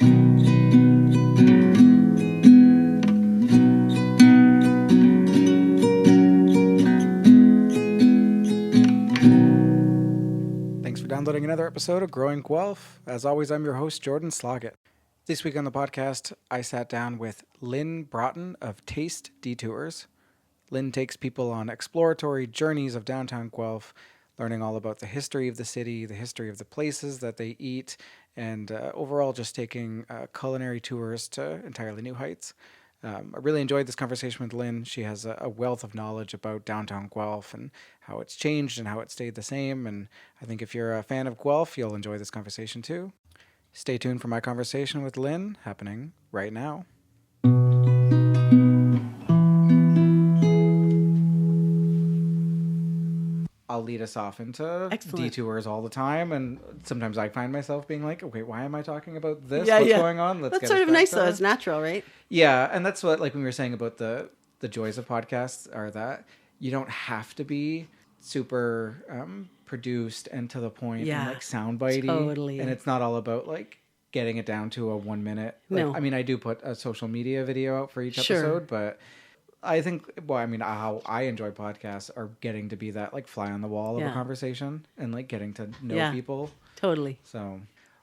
Thanks for downloading another episode of Growing Guelph. As always, I'm your host, Jordan Sloggett. This week on the podcast, I sat down with Lynn Broughton of Taste Detours. Lynn takes people on exploratory journeys of downtown Guelph, learning all about the history of the city, the history of the places that they eat, and overall just taking culinary tours to entirely new heights. I really enjoyed this conversation with Lynn. She has a wealth of knowledge about downtown Guelph and how it's changed and how it stayed the same. And I think if you're a fan of Guelph, you'll enjoy this conversation too. Stay tuned for my conversation with Lynn, happening right now. I'll lead us off into detours all the time, and sometimes I find myself being like, okay, why am I talking about this? What's going on? That's sort of nice though. It's natural, right? Yeah, and that's what, like when we were saying about the joys of podcasts, are that you don't have to be super produced and to the point and like soundbitey. Totally. And it's not all about like getting it down to a 1 minute. Like, No. I mean, I do put a social media video out for each episode, but I think, how I enjoy podcasts are getting to be that like fly on the wall of a conversation and like getting to know people. Totally. So,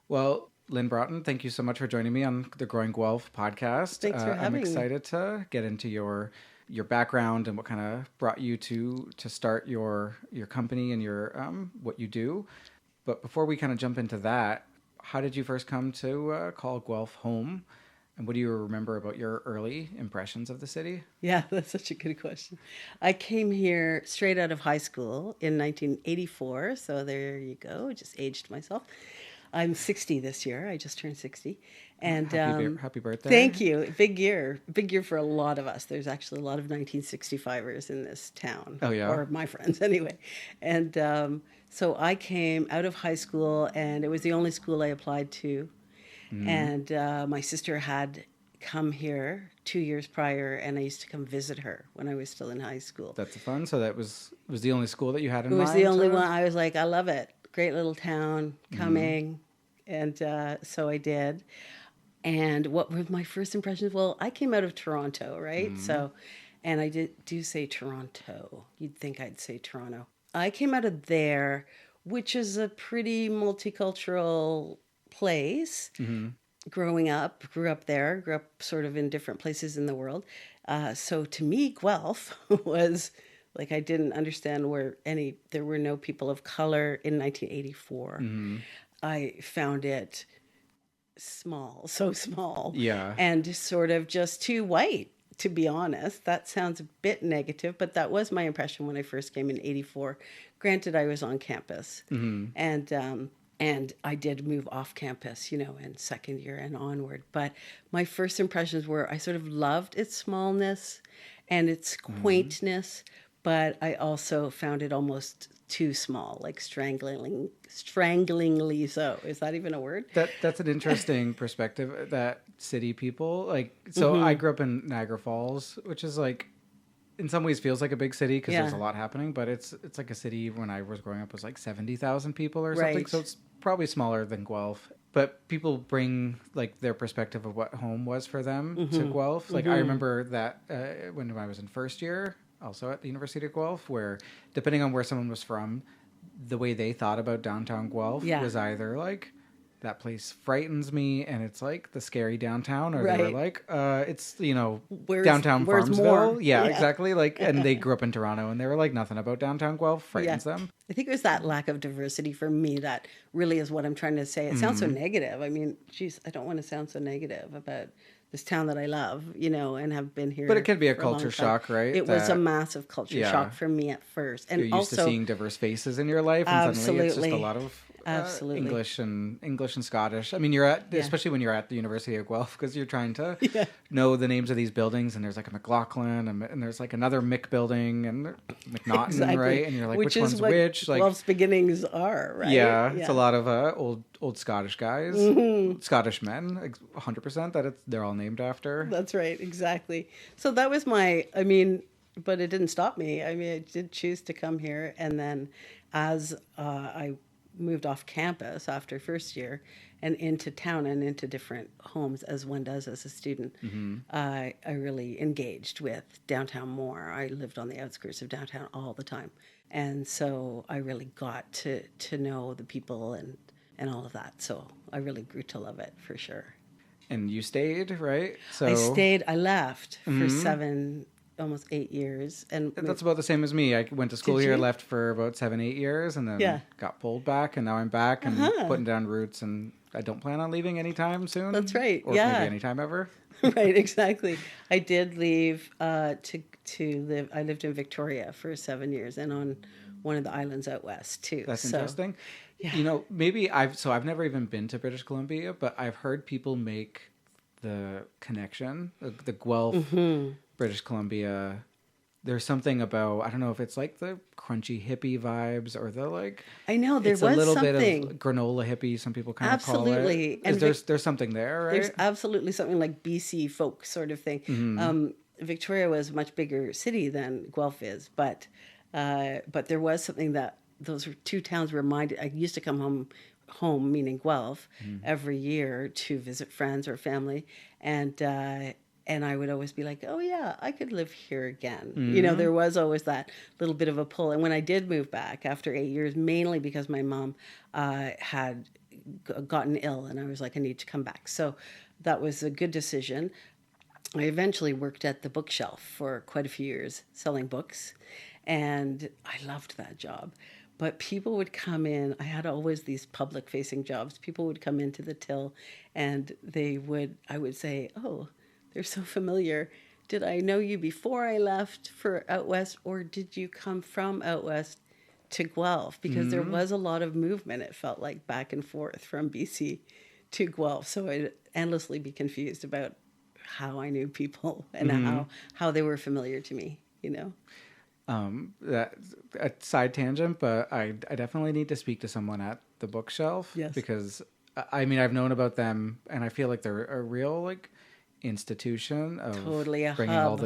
well, Lynn Broughton, thank you so much for joining me on the Growing Guelph podcast. Thanks for having me. I'm excited to get into your background and what kind of brought you to start your company and your what you do. But before we kind of jump into that, how did you first come to call Guelph home? And what do you remember about your early impressions of the city? Yeah, that's such a good question. I came here straight out of high school in 1984. So there you go. Just aged myself. I'm 60 this year. I just turned 60. And happy birthday. Thank you. Big year for a lot of us. There's actually a lot of 1965ers in this town. Oh, yeah. Or my friends anyway. And so I came out of high school, and it was the only school I applied to. And my sister had come here 2 years prior, and I used to come visit her when I was still in high school. That's fun. So that was the only school that you had in mind? It was the only one. I was like, I love it. Great little town, coming. And so I did. And what were my first impressions? Well, I came out of Toronto, right? So, and I do say Toronto. You'd think I'd say Toronto. I came out of there, which is a pretty multicultural place. Grew up there, grew up sort of in different places in the world. So to me, Guelph was like, I didn't understand there were no people of color in 1984. I found it so small. Yeah. And sort of just too white, to be honest. That sounds a bit negative, but that was my impression when I first came in 84. Granted, I was on campus. And I did move off campus, in second year and onward. But my first impressions were I sort of loved its smallness and its quaintness, but I also found it almost too small, like stranglingly so. Is that even a word? That's an interesting perspective, that city people. Like, so I grew up in Niagara Falls, which is like, in some ways feels like a big city because there's a lot happening, but it's like a city when I was growing up was like 70,000 people or something. So it's probably smaller than Guelph. But people bring like their perspective of what home was for them to Guelph. Like I remember that when I was in first year, also at the University of Guelph, where depending on where someone was from, the way they thought about downtown Guelph was either like, that place frightens me, and it's like the scary downtown, or they were like, it's, downtown Farmsville. Yeah, exactly. Like, and they grew up in Toronto, and they were like, nothing about downtown Guelph frightens them. I think it was that lack of diversity for me that really is what I'm trying to say. It sounds so negative. I mean, geez, I don't want to sound so negative about this town that I love, and have been here. But it can be a culture shock, right? It was a massive culture shock for me at first. And you're used to seeing diverse faces in your life, and suddenly it's just a lot of English and Scottish. I mean, you're especially when you're at the University of Guelph, because you're trying to know the names of these buildings, and there's like a McLaughlin, and there's like another Mick building, and McNaughton, right? And you're like, which one's which? Like Guelph's beginnings are, right? Yeah, it's a lot of old Scottish guys, Scottish men, 100%. They're all named after. That's right, exactly. So that was but it didn't stop me. I mean, I did choose to come here, and then as I moved off campus after first year and into town and into different homes as one does as a student, I really engaged with downtown more. I lived on the outskirts of downtown all the time. And so I really got to know the people and all of that. So I really grew to love it for sure. And you stayed, right? So I stayed, I left for 7, almost 8 years. And that's about the same as me. I went to school Did here, you? left for about 7, 8 years, and then got pulled back, and now I'm back and putting down roots, and I don't plan on leaving anytime soon. That's right. Or maybe anytime ever. Right, exactly. I did leave to live. I lived in Victoria for 7 years and on one of the islands out west too. That's interesting. Yeah. Maybe I've never even been to British Columbia, but I've heard people make the connection, the Guelph, British Columbia. There's something about, I don't know if it's like the crunchy hippie vibes or the like. I know there was a little something. Bit of granola hippie, some people kind of call it. Absolutely. And there's something there, right? There's absolutely something like BC folk sort of thing. Victoria was a much bigger city than Guelph is, but there was something that those two towns reminded. I used to come home meaning Guelph, every year to visit friends or family, and I would always be like, oh yeah, I could live here again. There was always that little bit of a pull. And when I did move back after 8 years, mainly because my mom had gotten ill, and I was like, I need to come back. So that was a good decision. I eventually worked at the bookshelf for quite a few years, selling books, and I loved that job. But people would come in. I had always these public-facing jobs. People would come into the till, and I would say, oh, they're so familiar. Did I know you before I left for out west, or did you come from out west to Guelph? Because there was a lot of movement, it felt like, back and forth from BC to Guelph. So I'd endlessly be confused about how I knew people and how they were familiar to me, That a side tangent, but I definitely need to speak to someone at the bookshelf. Yes. Because I mean, I've known about them, and I feel like they're a real like institution of totally a bringing hub. all the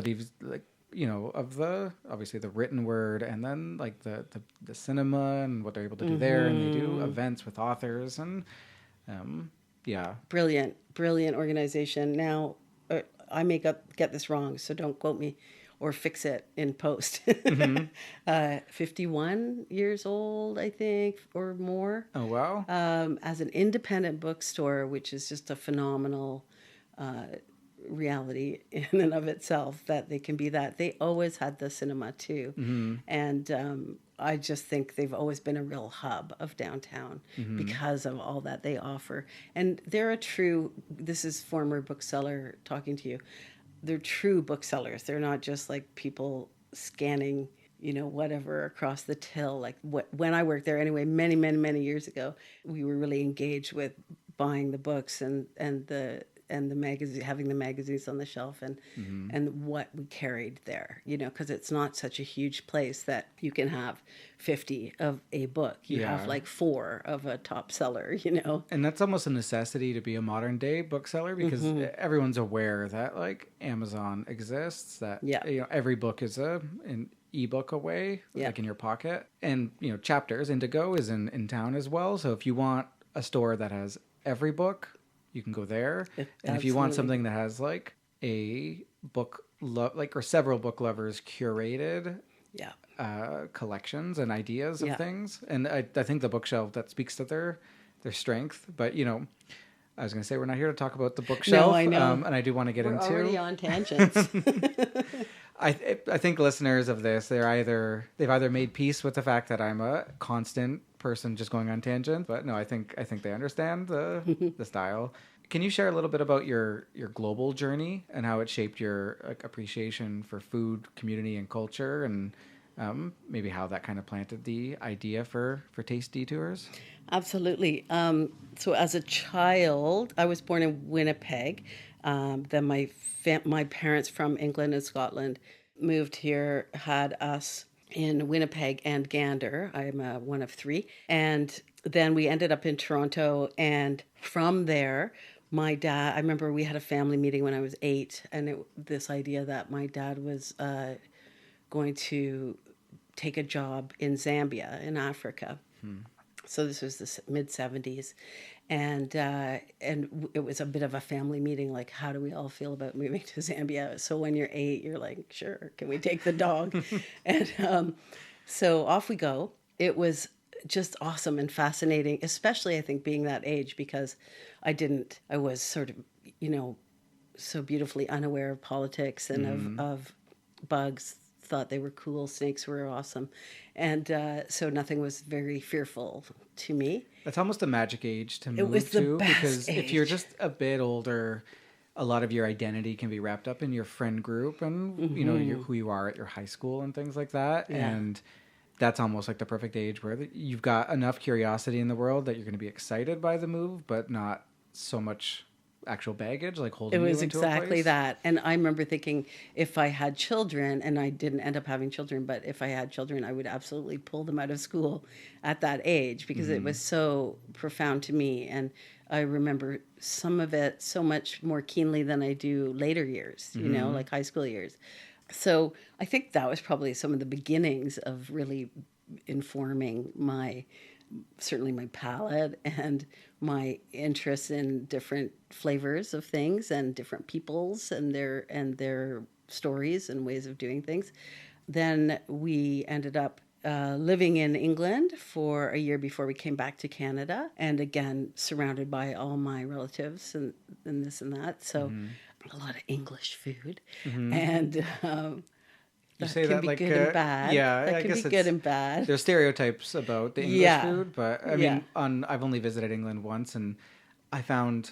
of the obviously the written word, and then like the cinema and what they're able to do there, and they do events with authors, and brilliant organization. Now I may get this wrong, so don't quote me or fix it in post. 51 years old, I think, or more. Oh, wow. As an independent bookstore, which is just a phenomenal reality in and of itself, that they can be that. They always had the cinema too. And I just think they've always been a real hub of downtown because of all that they offer. And they're this is former bookseller talking to you, they're true booksellers. They're not just like people scanning, whatever across the till. Like when I worked there anyway, many, many, many years ago, we were really engaged with buying the books and the magazine, having the magazines on the shelf and what we carried there, because it's not such a huge place that you can have 50 of a book. You have like 4 of a top seller, And that's almost a necessity to be a modern day bookseller, because everyone's aware that like Amazon exists, that every book is an ebook away, like in your pocket. And Chapters Indigo is in town as well. So if you want a store that has every book, you can go there. And if you want something that has like a book or several book lovers curated collections and ideas of things, and I think the bookshelf, that speaks to their strength. But I was going to say, we're not here to talk about the bookshelf. No, I know. And I do want to get into. We're already on tangents. I think listeners of this, they've either made peace with the fact that I'm a constant person just going on tangent, but no, I think they understand the style. Can you share a little bit about your global journey and how it shaped your appreciation for food, community, and culture, and maybe how that kind of planted the idea for Taste Detours? Absolutely. So as a child, I was born in Winnipeg. Then my parents from England and Scotland moved here, had us in Winnipeg and Gander. I'm one of 3. And then we ended up in Toronto. And from there, my dad, I remember we had a family meeting when I was 8. And this idea that my dad was going to take a job in Zambia in Africa. So this was the mid-70s. and it was a bit of a family meeting. Like, how do we all feel about moving to Zambia? So when you're 8, you're like, sure, can we take the dog? And so off we go. It was just awesome and fascinating, especially I think being that age, because I was sort of, so beautifully unaware of politics and of bugs, thought they were cool, snakes were awesome. And so nothing was very fearful to me. That's almost a magic age to It was move the to, best because if you're age. just a bit older, a lot of your identity can be wrapped up in your friend group and who you are at your high school and things like that. Yeah. And that's almost like the perfect age where you've got enough curiosity in the world that you're going to be excited by the move, but not so much actual baggage like holding It you was into a exactly place. that. And I remember thinking if I had children, and I didn't end up having children, but if I had children, I would absolutely pull them out of school at that age because it was so profound to me. And I remember some of it so much more keenly than I do later years, like high school years. So I think that was probably some of the beginnings of really informing certainly my palate and my interest in different flavors of things and different peoples and their stories and ways of doing things. Then we ended up living in England for a year before we came back to Canada, and again surrounded by all my relatives and this and that. So a lot of English food, and You that say can that be like good and bad. yeah, That I can guess be good and bad. there's stereotypes about the English Yeah. food, but I Yeah. mean, I've only visited England once, and I found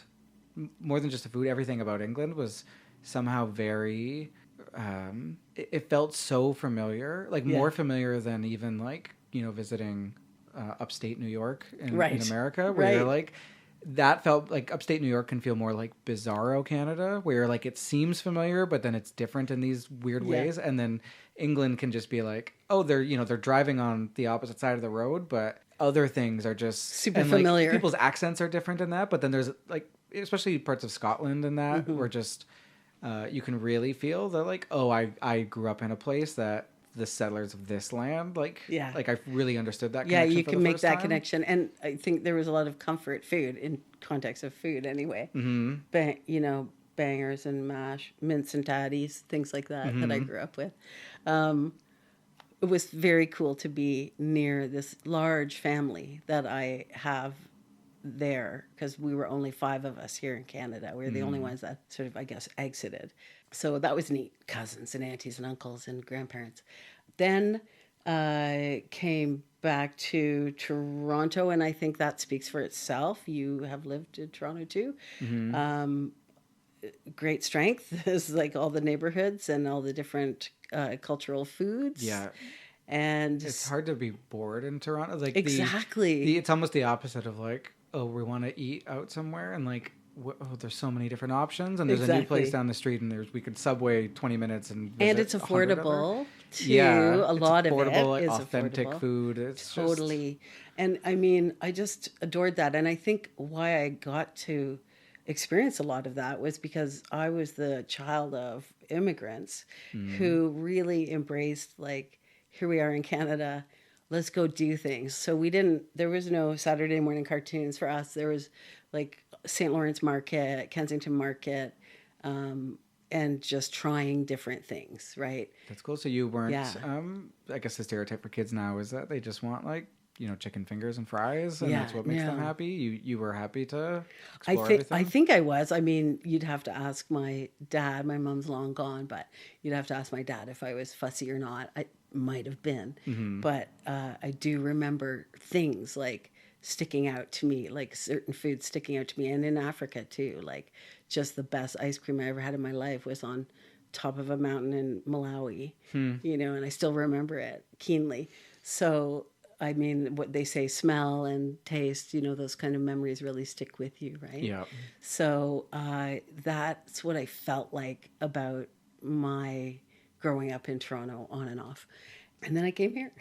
more than just the food. Everything about England was somehow very. It felt so familiar, like Yeah. more familiar than even like visiting upstate New York in Right. America, where you're Right. like. That felt like upstate New York can feel more like bizarro Canada, where like it seems familiar, but then it's different in these weird Yeah. ways. And then England can just be like, oh, they're driving on the opposite side of the road, but other things are just Super and like familiar. people's accents are different in that. But then there's like, especially parts of Scotland and that, where just you can really feel that like, oh, I grew up in a place that the settlers of this land like I really understood that Yeah, connection you for can the make first that time. connection, and I think there was a lot of comfort food in context of food anyway. Bangers and mash, mince and tatties, things like that that I grew up with. It was very cool to be near this large family that I have there because we were only 5 of us here in Canada. We were the only ones that sort of, I guess, exited. So that was neat. Cousins and aunties and uncles and grandparents. Then I came back to Toronto, and I think that speaks for itself. You have lived in Toronto too. Great strength is like all the neighborhoods and all the different cultural foods. Yeah. And It's hard to be bored in Toronto. Like exactly. it's almost the opposite of like, oh, we want to eat out somewhere, and like, oh, there's so many different options, and there's a new place Exactly. down the street, and we could subway 20 minutes and it's visit 100 affordable too. Yeah, A it's lot of affordable, it like, is authentic affordable. food. It's Totally. And I mean, I just adored that. And I think why I got to experience a lot of that was because I was the child of immigrants who really embraced, like, here we are in Canada, let's go do things. So there was no Saturday morning cartoons for us. There was like St. Lawrence Market, Kensington Market, and just trying different things, right? That's cool. So you weren't. Yeah. I guess the stereotype for kids now is that they just want like chicken fingers and fries, and Yeah, that's what makes them no. happy. You were happy to I explore think everything. I was. I mean, you'd have to ask my dad. My mom's long gone, but you'd have to ask my dad if I was fussy or not. I might have been, but I do remember things like sticking out to me, like certain foods sticking out to me, and in Africa too. Like just the best ice cream I ever had in my life was on top of a mountain in Malawi, and I still remember it keenly. So I mean, what they say, smell and taste, those kind of memories really stick with you, right? Yeah. So that's what I felt like about my growing up in Toronto on and off. And then I came here.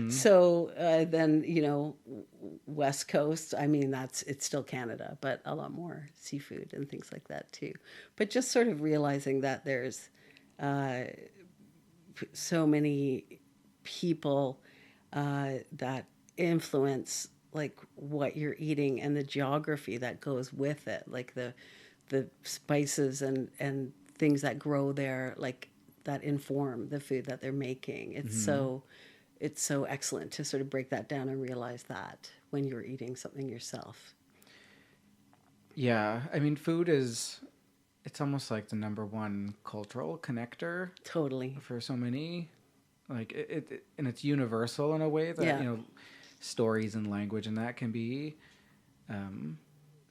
So then, West Coast, I mean, it's still Canada, but a lot more seafood and things like that too. But just sort of realizing that there's so many people that influence like what you're eating and the geography that goes with it, like the spices and things that grow there, like that inform the food that they're making. It's so excellent to sort of break that down and realize that when you're eating something yourself. Yeah, I mean, food is, it's almost like the number one cultural connector. Totally. For so many, like and it's universal in a way that, stories and language and that can be,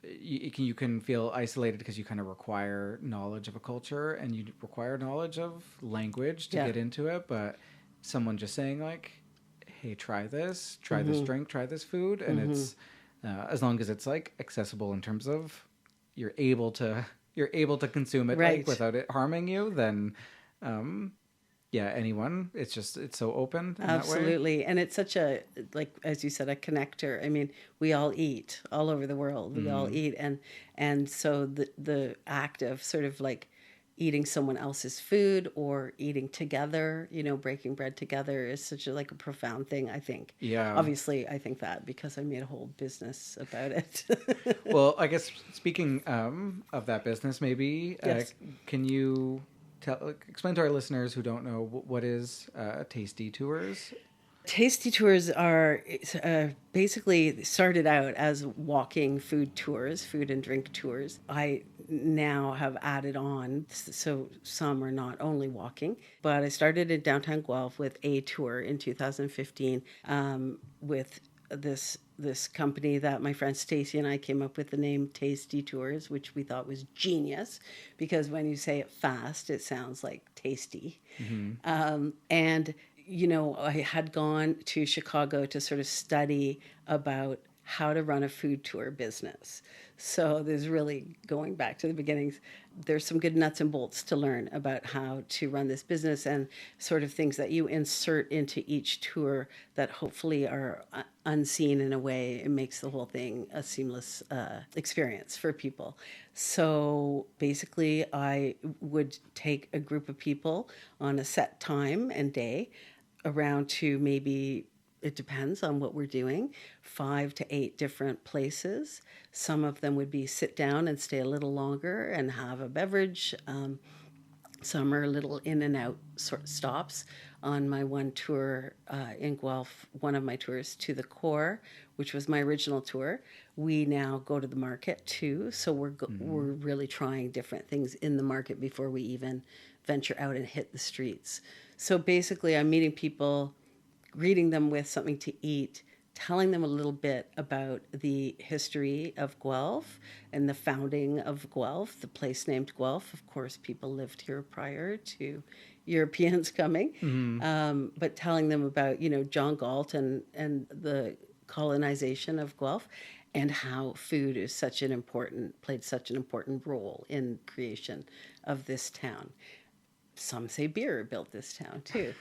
you can feel isolated because you kind of require knowledge of a culture and you require knowledge of language to get into it. But someone just saying like, hey, try this drink, try this food. And it's, as long as it's like accessible in terms of you're able to consume it like without it harming you, then, anyone, it's so open in Absolutely. that way. And it's such a, like, as you said, a connector. I mean, we all eat all over the world. We all eat. And so the act of sort of like eating someone else's food or eating together, breaking bread together is such a profound thing, I think. Yeah. Obviously, I think that because I made a whole business about it. Well, I guess speaking of that business, maybe, can you explain to our listeners who don't know what is Taste Detours? Taste Detours are basically started out as walking food tours, food and drink tours. I now have added on, so some are not only walking, but I started in downtown Guelph with a tour in 2015 with this company that my friend Stacy and I came up with the name Taste Detours, which we thought was genius because when you say it fast, it sounds like tasty. And I had gone to Chicago to sort of study about how to run a food tour business. So there's really, going back to the beginnings, there's some good nuts and bolts to learn about how to run this business and sort of things that you insert into each tour that hopefully are unseen in a way. It makes the whole thing a seamless experience for people. So basically, I would take a group of people on a set time and day around to maybe, it depends on what we're doing, 5 to 8 different places. Some of them would be sit down and stay a little longer and have a beverage. Some are little in and out sort of stops. On my one tour in Guelph, one of my tours to the core, which was my original tour, we now go to the market too. So we're really trying different things in the market before we even venture out and hit the streets. So basically, I'm meeting people, greeting them with something to eat, telling them a little bit about the history of Guelph and the founding of Guelph, the place named Guelph. Of course, people lived here prior to Europeans coming, but telling them about, John Galt and the colonization of Guelph and how food is played such an important role in creation of this town. Some say beer built this town too.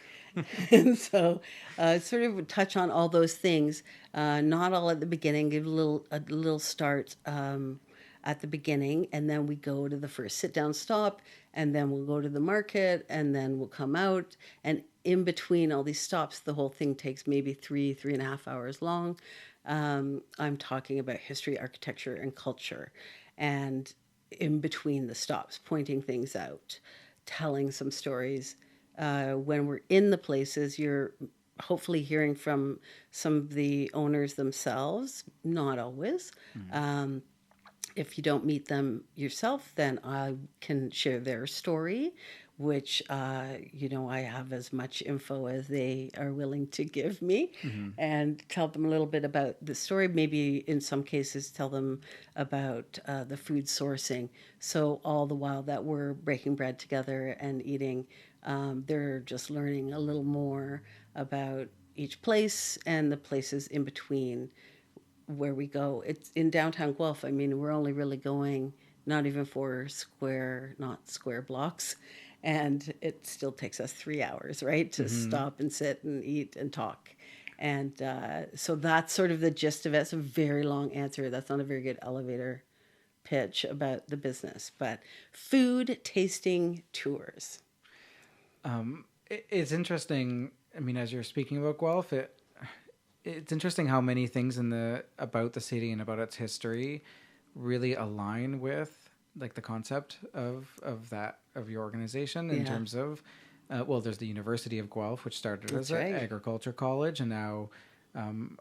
And so sort of touch on all those things, not all at the beginning, give a little start at the beginning, and then we go to the first sit down stop, and then we'll go to the market, and then we'll come out. And in between all these stops, the whole thing takes maybe 3.5 hours long. I'm talking about history, architecture, and culture. And in between the stops, pointing things out, telling some stories. When we're in the places, you're hopefully hearing from some of the owners themselves, not always. If you don't meet them yourself, then I can share their story, which, I have as much info as they are willing to give me, and tell them a little bit about the story. Maybe in some cases tell them about the food sourcing. So all the while that we're breaking bread together and eating, they're just learning a little more about each place and the places in between where we go. It's in downtown Guelph. I mean, we're only really going not even 4 square blocks, and it still takes us 3 hours, right, to stop and sit and eat and talk. And so that's sort of the gist of it. It's a very long answer. That's not a very good elevator pitch about the business, but food tasting tours. It's interesting. I mean, as you're speaking about Guelph, it's interesting how many things about the city and about its history really align with like the concept of your organization in terms of well, there's the University of Guelph, which started as an agriculture college, and now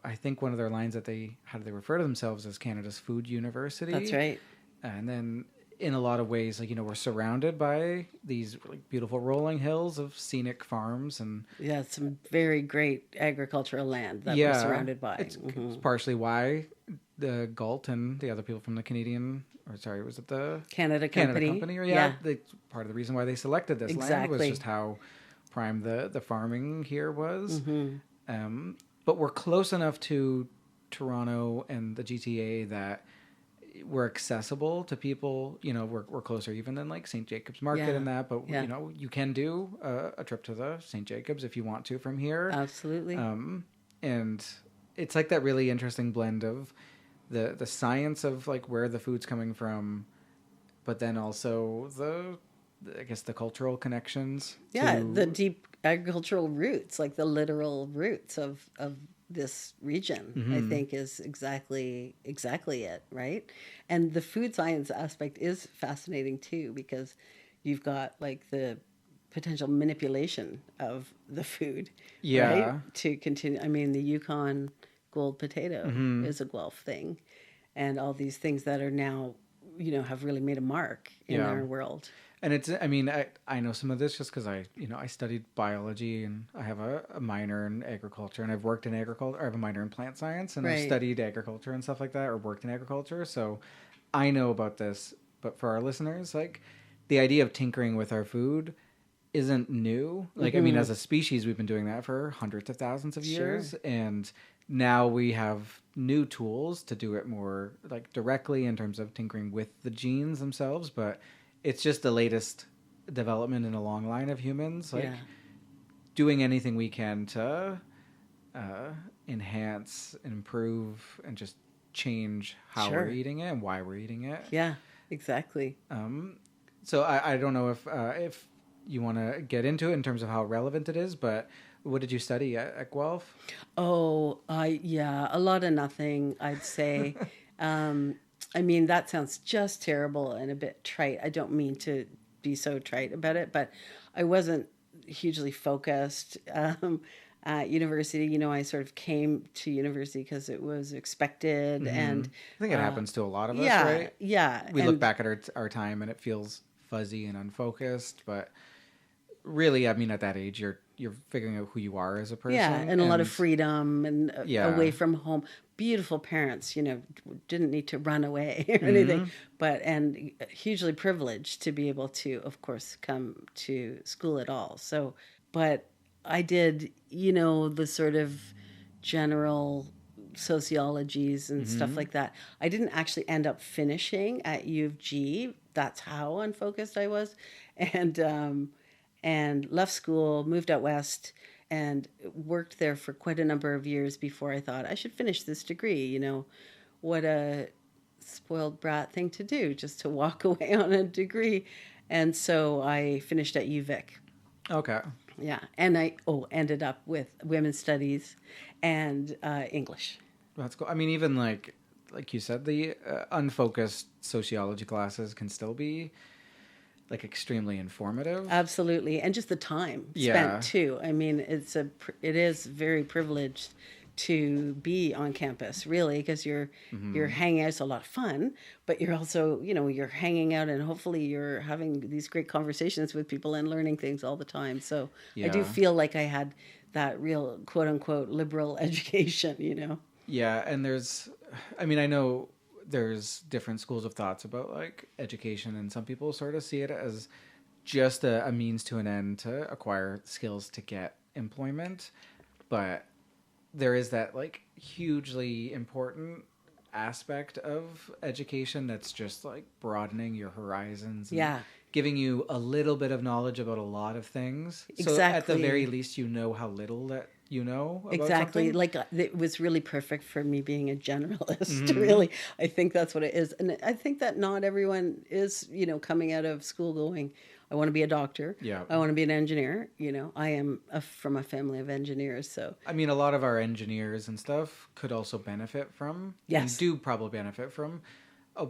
I think one of their lines that how do they refer to themselves as Canada's Food University. That's right. And then in a lot of ways, like, we're surrounded by these like beautiful rolling hills of scenic farms and some very great agricultural land that we're surrounded by. It's partially why the Galt and the other people from the was it the Canada Company? Or part of the reason why they selected this land was just how prime the farming here was. But we're close enough to Toronto and the GTA that we're accessible to people. We're closer even than like St. Jacobs Market and that, but you can do a trip to the St. Jacobs if you want to from here. Absolutely. And it's like that really interesting blend of the science of like where the food's coming from, but then also the cultural connections. The deep agricultural roots, like the literal roots of this region, I think is exactly it, right? And the food science aspect is fascinating too, because you've got like the potential manipulation of the food, right? To continue. I mean, the Yukon gold potato is a Guelph thing, and all these things that are now, have really made a mark in our world. And I know some of this just because I studied biology and I have a minor in agriculture, and I've worked in agriculture. I have a minor in plant science, and I've studied agriculture and stuff like that, or worked in agriculture. So I know about this. But for our listeners, like the idea of tinkering with our food isn't new. Like, as a species, we've been doing that for hundreds of thousands of years. And now we have new tools to do it more like directly in terms of tinkering with the genes themselves. But it's just the latest development in a long line of humans, like doing anything we can to enhance and improve and just change how we're eating it and why we're eating it. Yeah, exactly. So I don't know if you want to get into it in terms of how relevant it is, but what did you study at Guelph? Oh, a lot of nothing, I'd say. That sounds just terrible and a bit trite. I don't mean to be so trite about it, but I wasn't hugely focused at university. I sort of came to university because it was expected. And I think it happens to a lot of us, right? Yeah. We look back at our time and it feels fuzzy and unfocused, but really, at that age, you're figuring out who you are as a person. Yeah, and a lot of freedom and away from home. Beautiful parents, didn't need to run away or anything, and hugely privileged to be able to, of course, come to school at all. So, but I did, the sort of general sociologies and stuff like that. I didn't actually end up finishing at U of G. That's how unfocused I was. And left school, moved out west, and worked there for quite a number of years before I thought I should finish this degree. What a spoiled brat thing to do, just to walk away on a degree. And so I finished at UVic. Okay. Yeah, and I ended up with women's studies and English. That's cool. Even like you said, the unfocused sociology classes can still be like extremely informative. Absolutely. And just the time spent too. It is very privileged to be on campus, really, because you're hanging out. It's a lot of fun, but you're also, you're hanging out and hopefully you're having these great conversations with people and learning things all the time. So I do feel like I had that real quote unquote liberal education, Yeah. And I know there's different schools of thoughts about like education, and some people sort of see it as just a means to an end to acquire skills to get employment. But there is that like hugely important aspect of education that's just like broadening your horizons and giving you a little bit of knowledge about a lot of things. Exactly. So at the very least, how little that you know about Exactly. something. Like it was really perfect for me being a generalist. Really, I think that's what it is, and I think that not everyone is, coming out of school going, I want to be a doctor. Yeah. I want to be an engineer. I am from a family of engineers, so I mean, a lot of our engineers and stuff could also benefit from, and yes, do probably benefit from, a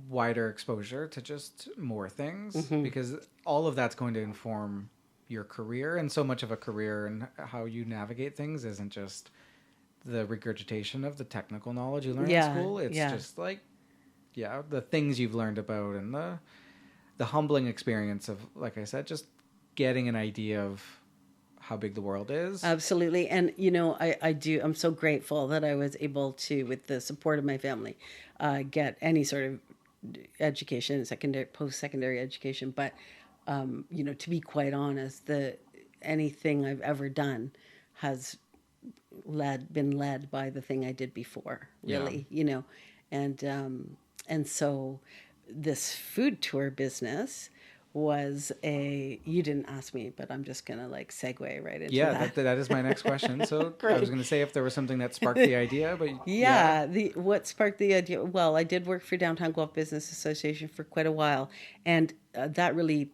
wider exposure to just more things, because all of that's going to inform your career, and so much of a career and how you navigate things isn't just the regurgitation of the technical knowledge you learn in school. It's just like, the things you've learned about, and the humbling experience of, like I said, just getting an idea of how big the world is. absolutely. And I'm so grateful that I was able to, with the support of my family, get any sort of education, post-secondary education. But to be quite honest, anything I've ever done has been led by the thing I did before, really. And so this food tour business was you didn't ask me, but I'm just gonna segue right into that. That is my next question. So I was gonna say if there was something that sparked the idea, but what sparked the idea? Well, I did work for Downtown Guelph Business Association for quite a while, and that really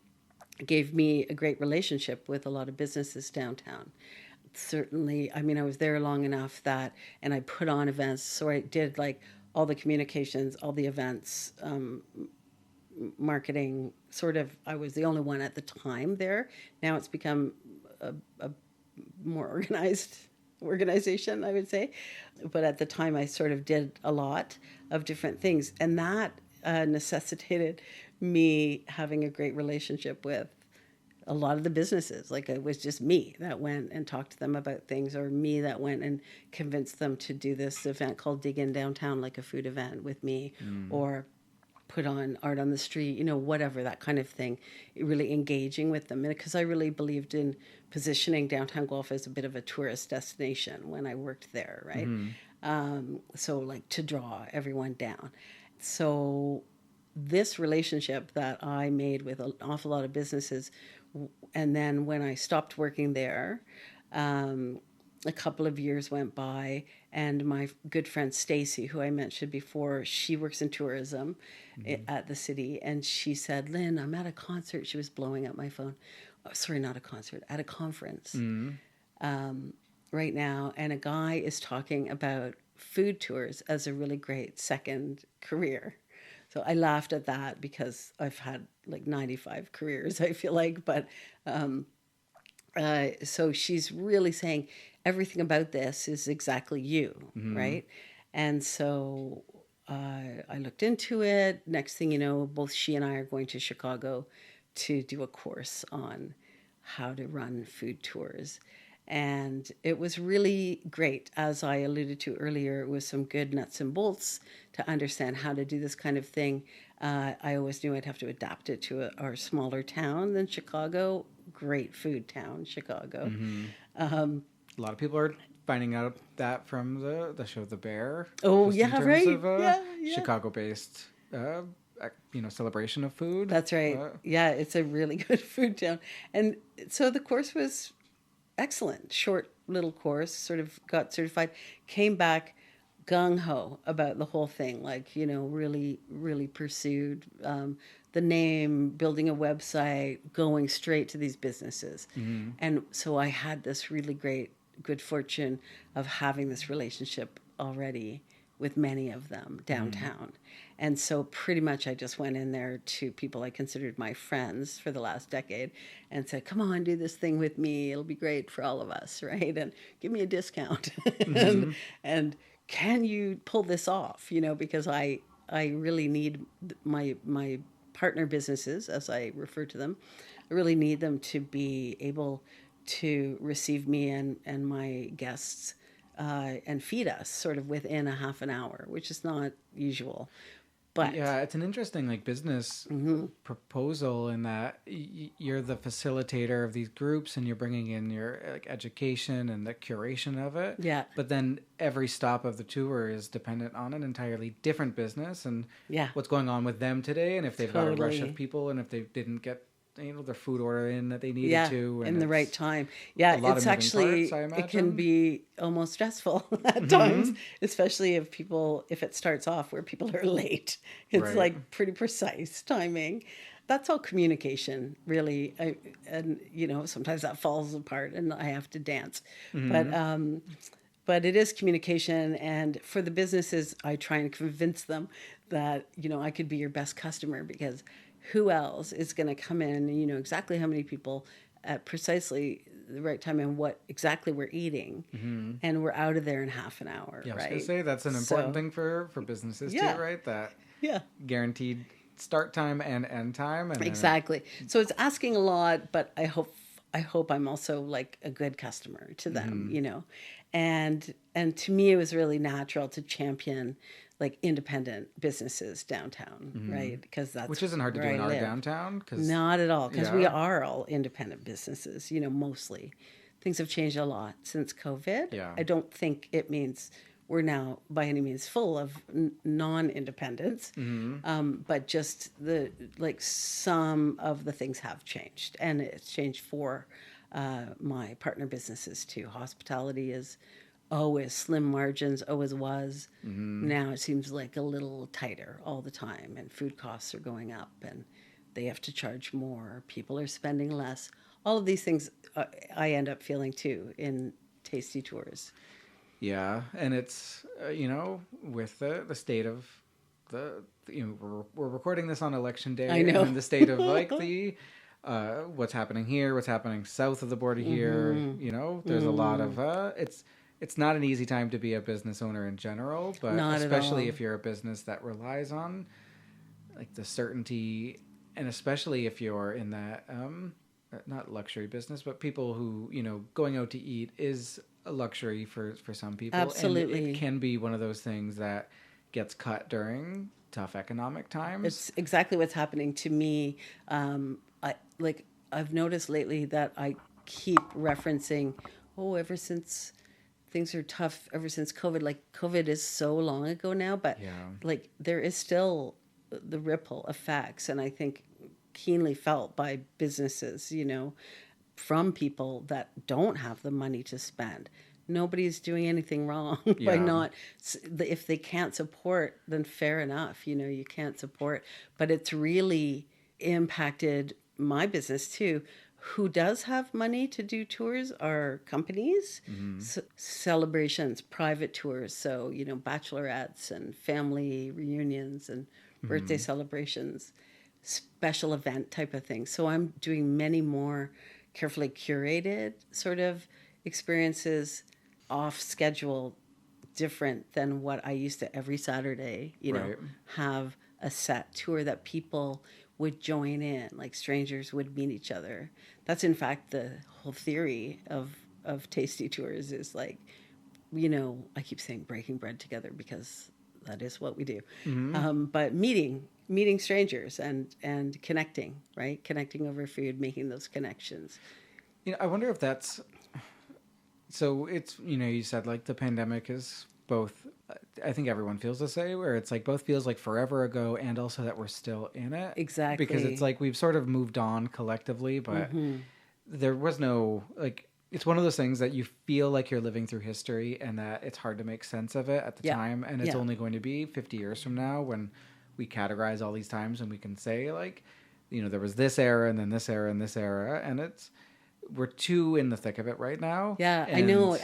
gave me a great relationship with a lot of businesses downtown. Certainly, I mean, I was there long enough and I put on events, so I did all the communications, all the events, marketing. Sort of, I was the only one at the time there. Now it's become a more organized organization, I would say. But at the time, I sort of did a lot of different things, and that necessitated me having a great relationship with a lot of the businesses. It was just me that went and talked to them about things, or me that went and convinced them to do this event called Dig In Downtown, like a food event with me, or put on art on the street, whatever, that kind of thing. Really engaging with them. Because I really believed in positioning downtown Guelph as a bit of a tourist destination when I worked there, right? So to draw everyone down. So this relationship that I made with an awful lot of businesses, and then when I stopped working there, a couple of years went by, and my good friend Stacy, who I mentioned before, she works in tourism at the city, and she said, Lynn, I'm at a concert. She was blowing up my phone. Oh, sorry, not a concert, at a conference right now, and a guy is talking about food tours as a really great second career. So I laughed at that because I've had 95 careers, I feel like. But so she's really saying everything about this is exactly you, right? And so I looked into it. Next thing you know, both she and I are going to Chicago to do a course on how to run food tours. And it was really great. As I alluded to earlier, it was some good nuts and bolts to understand how to do this kind of thing. I always knew I'd have to adapt it to our smaller town than Chicago. Great food town, Chicago. A lot of people are finding out that from the show The Bear. Oh, just yeah, in terms right. Of, Chicago-based celebration of food. That's right. Yeah, it's a really good food town. And so the course was excellent. Short little course, sort of got certified, came back gung-ho about the whole thing, really, really pursued the name, building a website, going straight to these businesses. And so I had this really good fortune of having this relationship already with many of them downtown. And so pretty much I just went in there to people I considered my friends for the last decade and said, come on, do this thing with me. It'll be great for all of us, right? And give me a discount. and can you pull this off? Because I really need my partner businesses, as I refer to them, I really need them to be able to receive me and my guests and feed us sort of within a half an hour, which is not usual. But yeah, it's an interesting business proposal in that you're the facilitator of these groups and you're bringing in your education and the curation of it. Yeah. But then every stop of the tour is dependent on an entirely different business and yeah, what's going on with them today, and if they've got a rush of people and if they didn't get their food order in that they needed to. And in the right time. Yeah, it's actually, it can be almost stressful at times, especially if it starts off where people are late. It's like pretty precise timing. That's all communication, really. And sometimes that falls apart and I have to dance. But it is communication. And for the businesses, I try and convince them that, I could be your best customer, because who else is going to come in and you know exactly how many people at precisely the right time and what exactly we're eating, and we're out of there in half an hour. Yeah, right? I was going to say that's an important thing for businesses too, right? That guaranteed start time and end time. And exactly. So it's asking a lot, but I hope I'm also like a good customer to them, and to me it was really natural to champion like independent businesses downtown, right? Because which isn't hard to do in our downtown. Not at all, because we are all independent businesses, mostly. Things have changed a lot since COVID. Yeah. I don't think it means we're now by any means full of non-independents, but just some of the things have changed, and it's changed for my partner businesses too. Hospitality is always slim margins, always was. Now it seems like a little tighter all the time, and food costs are going up and they have to charge more. People are spending less. All of these things I end up feeling too in Taste Detours. Yeah, and it's, with the state of we're recording this on election day. I know. And the state of like the what's happening here, what's happening south of the border here, there's a lot of it's not an easy time to be a business owner in general, but not especially if you're a business that relies on like the certainty, and especially if you're in that not luxury business, but people who, going out to eat is a luxury for some people. Absolutely. And it can be one of those things that gets cut during tough economic times. It's exactly what's happening to me. I've noticed lately that I keep referencing, ever since things are tough, ever since COVID, like COVID is so long ago now, but like there is still the ripple effects, and I think keenly felt by businesses, from people that don't have the money to spend. Nobody's doing anything wrong by not. If they can't support, then fair enough. You can't support, but it's really impacted my business too. Who does have money to do tours are companies, celebrations, private tours. So, bachelorettes and family reunions and birthday celebrations, special event type of things. So I'm doing many more carefully curated sort of experiences off schedule, different than what I used to every Saturday, have a set tour that people would join in, like strangers would meet each other. That's in fact the whole theory of Taste Detours is like, I keep saying breaking bread together because that is what we do. But meeting strangers and connecting, right? Connecting over food, making those connections. I wonder if that's, so it's, you said like the pandemic is both, I think everyone feels the same, where it's like both feels like forever ago and also that we're still in it. Exactly. Because it's like we've sort of moved on collectively, but there was no, like, it's one of those things that you feel like you're living through history and that it's hard to make sense of it at the time. And it's only going to be 50 years from now when we categorize all these times and we can say like, there was this era and then this era and this era, and we're too in the thick of it right now. Yeah, I know.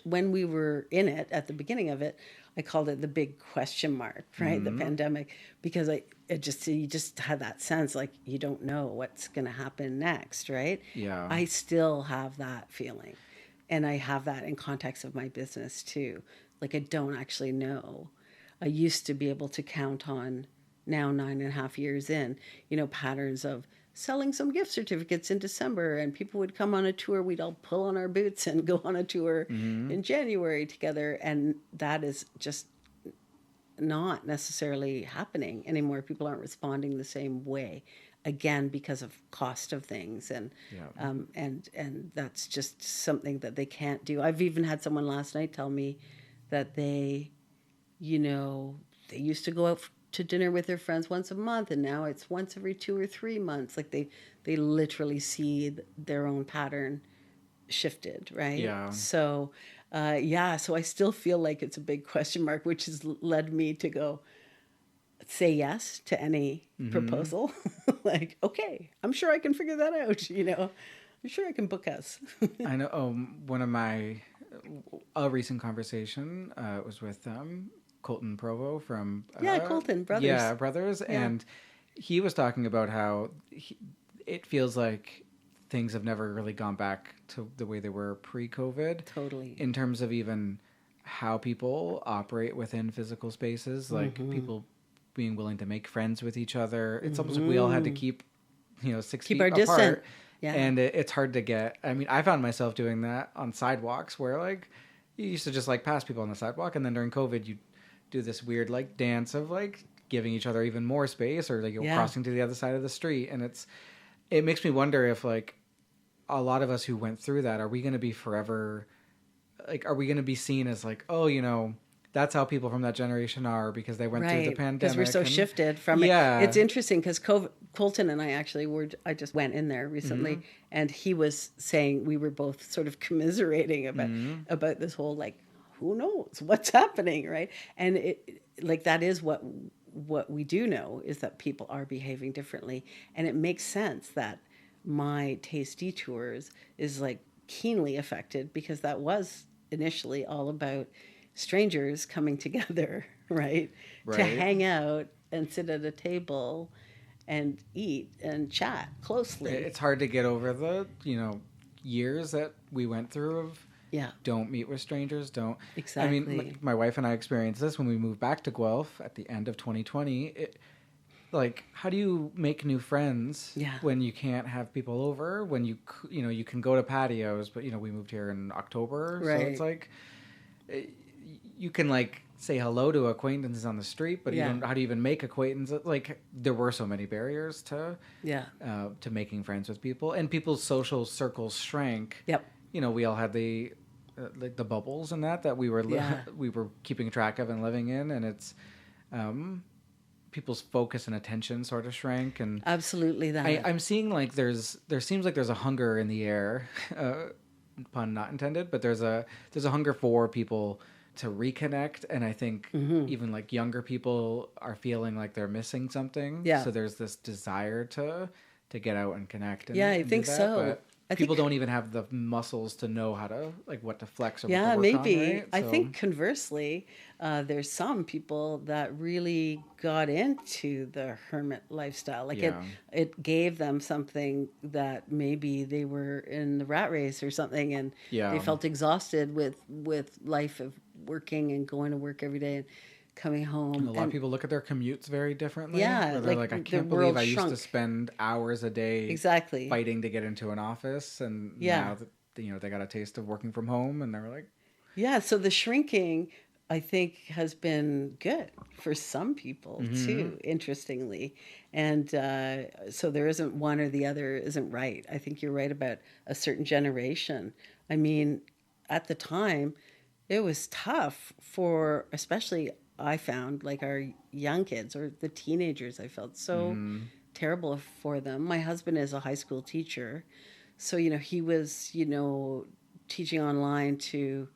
When we were in it at the beginning of it, I called it the big question mark, right? The pandemic, because you just had that sense like you don't know what's going to happen next, right? Yeah. I still have that feeling, and I have that in context of my business too. Like I don't actually know. I used to be able to count on, now 9.5 years in, patterns of selling some gift certificates in December, and people would come on a tour. We'd all pull on our boots and go on a tour in January together. And that is just not necessarily happening anymore. People aren't responding the same way, again, because of cost of things. And that's just something that they can't do. I've even had someone last night tell me that they used to go out to dinner with their friends once a month, and now it's once every 2 or 3 months. Like they literally see their own pattern shifted, right? Yeah. So, so I still feel like it's a big question mark, which has led me to go say yes to any proposal. Like, okay, I'm sure I can figure that out. I'm sure I can book us. I know. One of a recent conversation was with Colton Provo from Colton Brothers. Yeah, Brothers, and he was talking about how it feels like things have never really gone back to the way they were pre-COVID. Totally. In terms of even how people operate within physical spaces, like people being willing to make friends with each other. It's almost like we all had to keep 6 feet our apart. distance. Yeah. And it's hard to get. I mean, I found myself doing that on sidewalks where like you used to just like pass people on the sidewalk, and then during COVID you do this weird like dance of like giving each other even more space, or like crossing to the other side of the street. And it makes me wonder if like a lot of us who went through that, are we going to be forever, like, are we going to be seen as like, oh, that's how people from that generation are because they went through the pandemic. Because we're so shifted from it. It's interesting because Colton and I actually I just went in there recently, and he was saying, we were both sort of commiserating about this whole, like, who knows what's happening, right? And that is what we do know, is that people are behaving differently. And it makes sense that my Taste Detours is like keenly affected, because that was initially all about strangers coming together, right? To hang out and sit at a table and eat and chat closely. It's hard to get over the, years that we went through of don't meet with strangers, don't. Exactly. I mean, my wife and I experienced this when we moved back to Guelph at the end of 2020. Like, how do you make new friends when you can't have people over, when you can go to patios, but, we moved here in October. Right. So it's like, you can like say hello to acquaintances on the street, but how do you even make acquaintances? Like, there were so many barriers to making friends with people, and people's social circles shrank. Yep. We all had the like the bubbles and that we were we were keeping track of and living in, and it's people's focus and attention sort of shrank. And absolutely that I'm seeing like there seems like there's a hunger in the air, pun not intended, but there's a hunger for people to reconnect, and I think even like younger people are feeling like they're missing something. Yeah. So there's this desire to get out and connect. And, I think so. But people don't even have the muscles to know how to like what to flex or what to work maybe. on, right? I think conversely, there's some people that really got into the hermit lifestyle. Like it gave them something that maybe they were in the rat race or something, and they felt exhausted with life of working and going to work every day and coming home. And a lot of people look at their commutes very differently. Yeah. Where they're like I can't believe I used to spend hours a day fighting to get into an office, and now that they got a taste of working from home, and they're like... Yeah, so the shrinking, I think, has been good for some people too, interestingly. And so there isn't one or the other isn't right. I think you're right about a certain generation. I mean, at the time, it was tough for, especially I found, like our young kids or the teenagers. I felt so terrible for them. My husband is a high school teacher. So, he was, teaching online to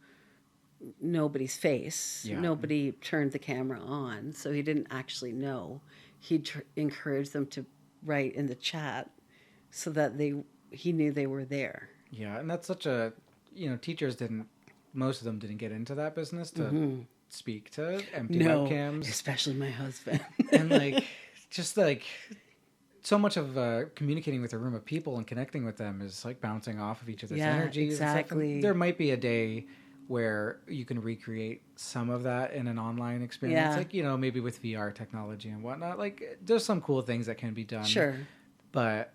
nobody's face. Yeah. Nobody turned the camera on. So he didn't actually know. He encouraged them to write in the chat so that he knew they were there. Yeah, and that's such a, teachers most of them didn't get into that business to speak to empty webcams. Especially my husband. And just so much of communicating with a room of people and connecting with them is like bouncing off of each other's energies. Exactly. And there might be a day where you can recreate some of that in an online experience. Like, maybe with VR technology and whatnot. Like, there's some cool things that can be done. Sure. But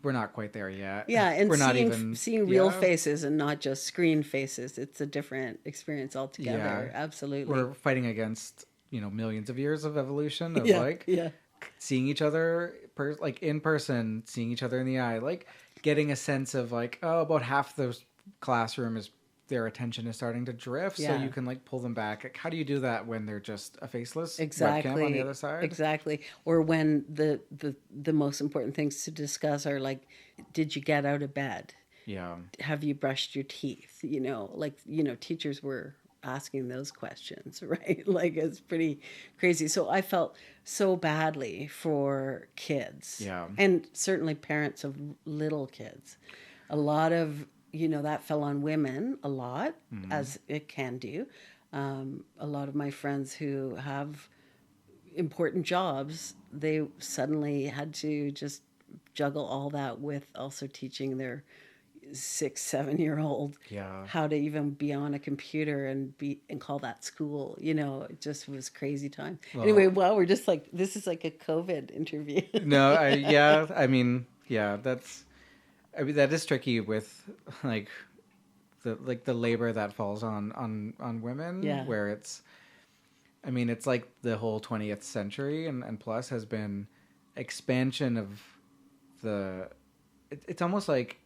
we're not quite there yet. Yeah, and we're seeing real faces and not just screen faces, it's a different experience altogether. Yeah. Absolutely. We're fighting against, millions of years of evolution of seeing each other in person, seeing each other in the eye, like getting a sense of like, oh, about half the classroom is their attention is starting to drift, so you can like pull them back. Like, how do you do that when they're just a faceless webcam on the other side? Exactly. Or when the most important things to discuss are like, did you get out of bed? Yeah. Have you brushed your teeth? Teachers were asking those questions, right? Like, it's pretty crazy. So I felt so badly for kids. Yeah. And certainly parents of little kids. A lot of, that fell on women a lot, as it can do. A lot of my friends who have important jobs, they suddenly had to just juggle all that with also teaching their 6-7-year-old how to even be on a computer and call that school. It just was crazy time. Well, anyway, we're just like, this is like a COVID interview. No, that is tricky with like the labor that falls on women, where it's like the whole 20th century and plus has been expansion of it's almost like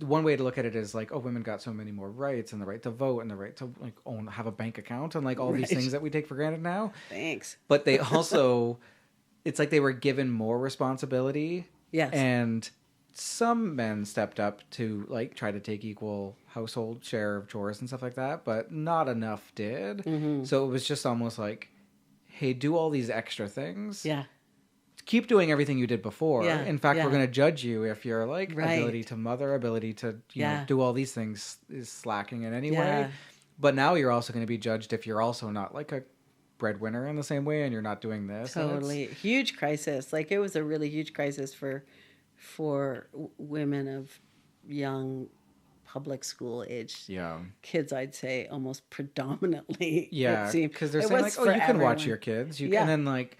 one way to look at it is like, oh, women got so many more rights, and the right to vote, and the right to like have a bank account, and like all these things that we take for granted now. Thanks. But they also, it's like they were given more responsibility. Yes. And some men stepped up to like try to take equal household share of chores and stuff like that, but not enough did. Mm-hmm. So it was just almost like, hey, do all these extra things. Yeah. Keep doing everything you did before. Yeah, in fact, we're going to judge you if your like right. ability to mother, ability to do all these things is slacking in any way. Yeah. But now you're also going to be judged if you're also not like a breadwinner in the same way, and you're not doing this. Totally, huge crisis. Like, it was a really huge crisis for women of young public school age kids. I'd say almost predominantly. Yeah, because they're saying like, oh, you can watch your kids, and then like.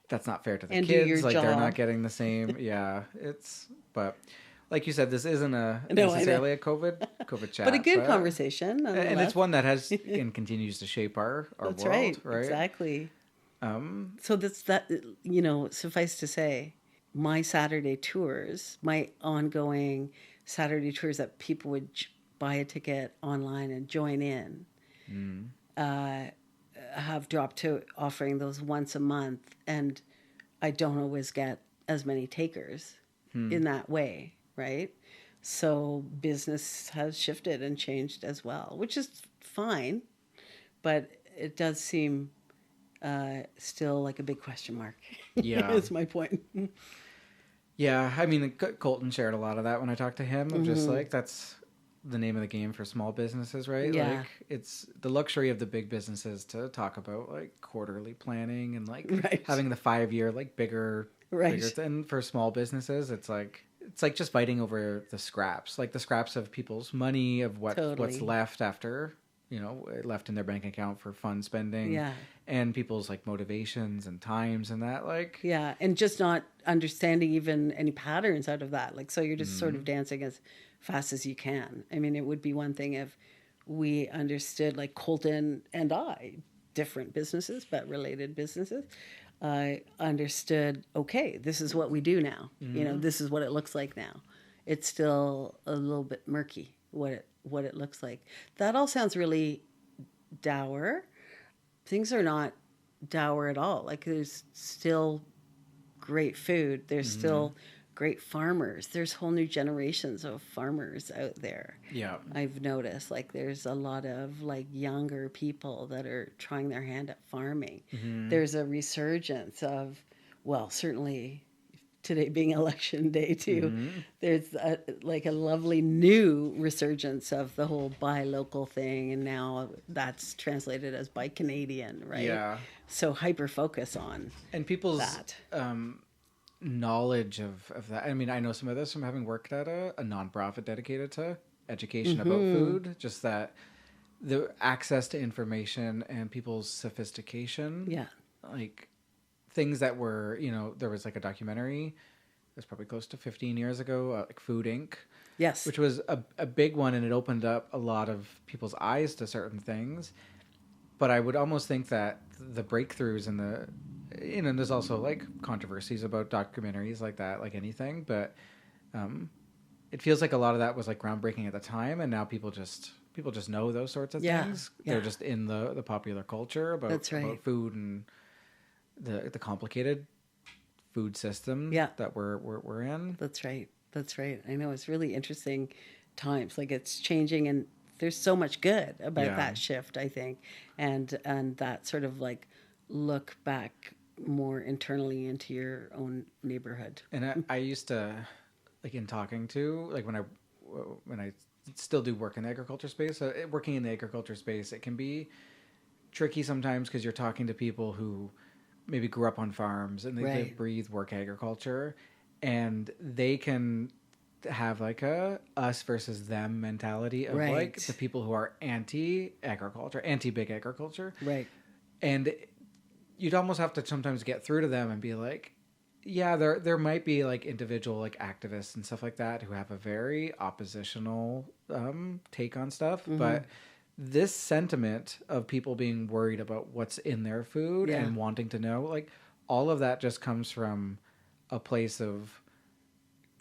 That's not fair to the kids. Like, they're not getting the same. But like you said, this isn't necessarily a COVID chat, but a good conversation, and it's one that has and continues to shape our that's world. Right, exactly. So that suffice to say, my Saturday tours, my ongoing Saturday tours that people would buy a ticket online and join in. Have dropped to offering those once a month, and I don't always get as many takers in that way, right? So business has shifted and changed as well, which is fine, but it does seem still like a big question mark. Yeah. Is my point. Yeah, I mean, Colton shared a lot of that when I talked to him. Of just like, that's the name of the game for small businesses, right? Yeah. Like, it's the luxury of the big businesses to talk about like quarterly planning and like having the 5-year like bigger thing. For small businesses, it's like just fighting over the scraps of people's money, of what's left after left in their bank account for fun spending, and people's like motivations and times and that, like, and just not understanding even any patterns out of that. Like, so you're just sort of dancing as fast as you can. I mean, it would be one thing if we understood, like Colton and I, different businesses but related businesses, understood, okay, this is what we do now. This is what it looks like now. It's still a little bit murky what it looks like. That all sounds really dour. Things are not dour at all. Like, there's still great food. There's still great farmers. There's whole new generations of farmers out there. Yeah. I've noticed, like, there's a lot of like younger people that are trying their hand at farming. There's a resurgence of, well, certainly today being election day too, there's a lovely new resurgence of the whole buy local thing, and now that's translated as buy Canadian, right? Yeah. So hyper focus on and people's that. Knowledge of that. I mean, I know some of this from having worked at a nonprofit dedicated to education about food, just that the access to information and people's sophistication, like things that were, there was like a documentary, it was probably close to 15 years ago, like Food Inc. Yes. Which was a big one, and it opened up a lot of people's eyes to certain things. But I would almost think that the breakthroughs and there's also like controversies about documentaries like that, like anything, but it feels like a lot of that was like groundbreaking at the time, and now people just people just know those sorts of Yeah, things. yeah. They're just in the popular culture about, That's right. about food and the complicated food system Yeah. that we're in. That's right. That's right. I know it's really interesting times. Like it's changing, and there's so much good about Yeah. that shift, I think, and that sort of like look back more internally into your own neighborhood. And I used to, like in talking to, like when I still do work in the agriculture space, so working in the agriculture space, it can be tricky sometimes because you're talking to people who maybe grew up on farms and they Right. breathe work agriculture, and they can have like a us versus them mentality of Right. like the people who are anti agriculture, anti big agriculture, Right. and you'd almost have to sometimes get through to them and be like, yeah, there might be like individual like activists and stuff like that who have a very oppositional take on stuff, but this sentiment of people being worried about what's in their food Yeah. and wanting to know, like all of that just comes from a place of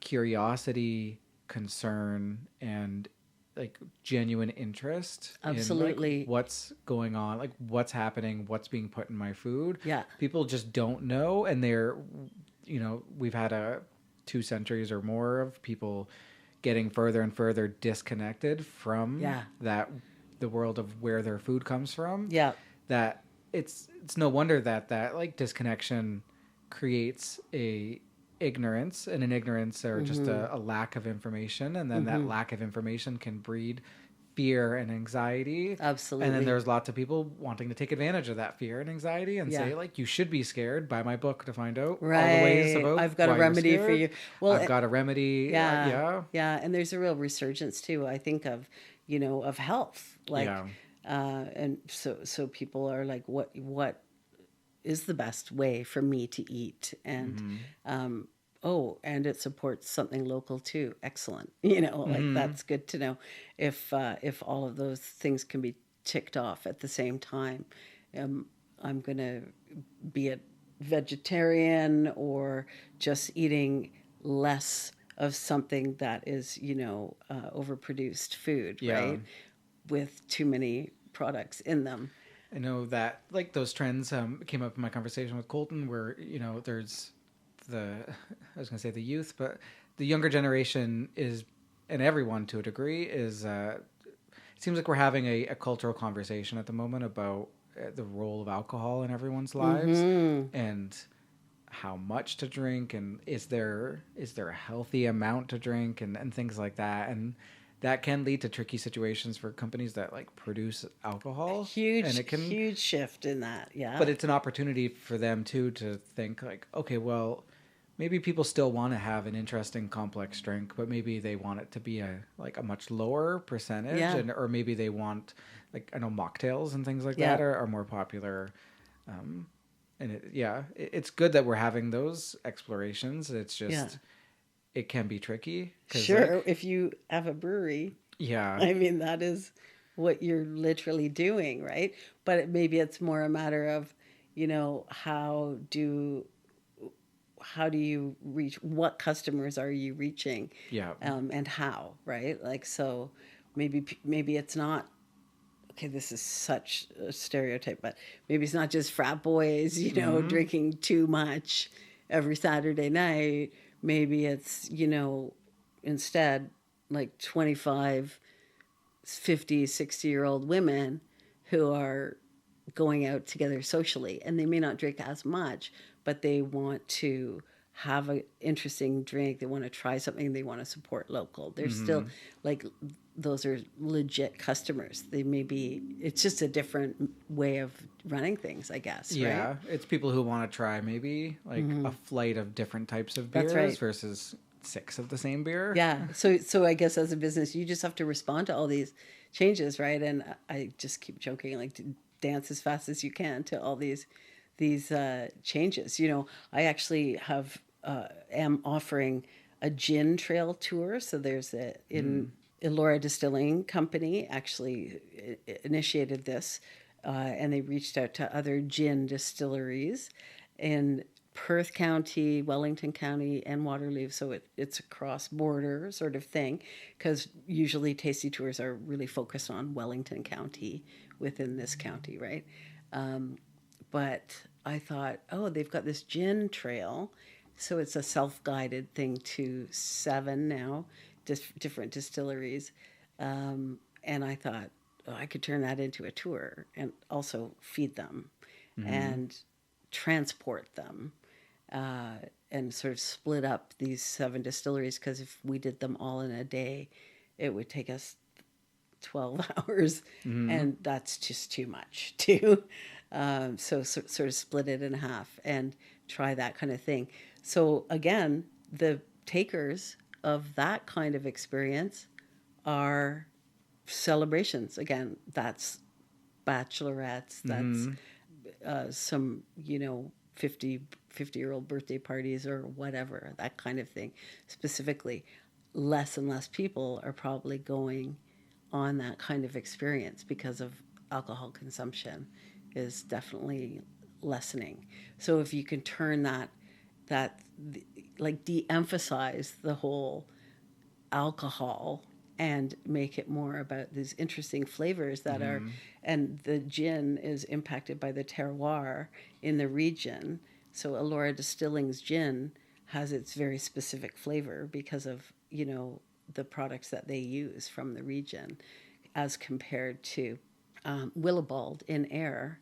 curiosity, concern, and like genuine interest in Absolutely. like what's going on, like what's happening, what's being put in my food. Yeah. People just don't know, and they're, you know, we've had 2 centuries or more of people getting further and further disconnected from Yeah. that the world of where their food comes from. Yeah. That it's no wonder that like disconnection creates a ignorance, and an ignorance or just a lack of information, and then that lack of information can breed fear and anxiety. Absolutely. And then there's lots of people wanting to take advantage of that fear and anxiety and Yeah. say like, you should be scared. Buy my book to find out all the Right. ways about I've got a why you're remedy for scared. you. Well, I've got a remedy. yeah, Yeah. yeah, and there's a real resurgence too. I think of, of health, like, Yeah. and so people are like, what is the best way for me to eat? And and it supports something local too. Excellent, like that's good to know. If all of those things can be ticked off at the same time, I'm gonna be a vegetarian or just eating less of something that is, overproduced food, Yeah. right? With too many products in them. I know that like those trends came up in my conversation with Colton, where there's I was going to say the youth, but the younger generation is, and everyone to a degree is. It seems like we're having a cultural conversation at the moment about the role of alcohol in everyone's lives and how much to drink, and is there a healthy amount to drink, and things like that, and that can lead to tricky situations for companies that like produce alcohol. Huge shift in that, yeah. But it's an opportunity for them too to think like, okay, well, maybe people still want to have an interesting complex drink, but maybe they want it to be a much lower percentage, Yeah. or maybe they want, like, I know mocktails and things like Yeah. that are more popular. And it's good that we're having those explorations. It's just it can be tricky. Sure, like, if you have a brewery, yeah, I mean, that is what you're literally doing, right? But maybe it's more a matter of, how do you reach, what customers are you reaching? yeah, And how, right? Like, so maybe it's not, okay, this is such a stereotype, but maybe it's not just frat boys, drinking too much every Saturday night. Maybe it's, instead like 25, 50, 60-year-old women who are going out together socially, and they may not drink as much, but they want to have an interesting drink. They want to try something. They want to support local. They're still like, those are legit customers. They may be, it's just a different way of running things, I guess. yeah. Right? It's people who want to try maybe like a flight of different types of beers That's right. versus 6 of the same beer. Yeah. So I guess as a business, you just have to respond to all these changes, right? And I just keep joking, like, to dance as fast as you can to all these changes. I actually am offering a gin trail tour. So there's Elora Distilling Company actually initiated this, and they reached out to other gin distilleries, and Perth County, Wellington County, and Waterloo. So it's a cross-border sort of thing, because usually Taste Detours are really focused on Wellington County within this county, right? But I thought, oh, they've got this gin trail. So it's a self-guided thing to 7 now, different distilleries. And I thought, oh, I could turn that into a tour and also feed them and transport them. And sort of split up these 7 distilleries, because if we did them all in a day, it would take us 12 hours, and that's just too much too. So sort of split it in half and try that kind of thing. So again, the takers of that kind of experience are celebrations. Again, that's bachelorettes, that's some, 50-year-old birthday parties or whatever, that kind of thing. Specifically, less and less people are probably going on that kind of experience because of alcohol consumption is definitely lessening. So if you can turn that like de-emphasize the whole alcohol and make it more about these interesting flavors that are, and the gin is impacted by the terroir in the region. So Elora Distilling's gin has its very specific flavor because of, the products that they use from the region, as compared to Willibald in Ayr,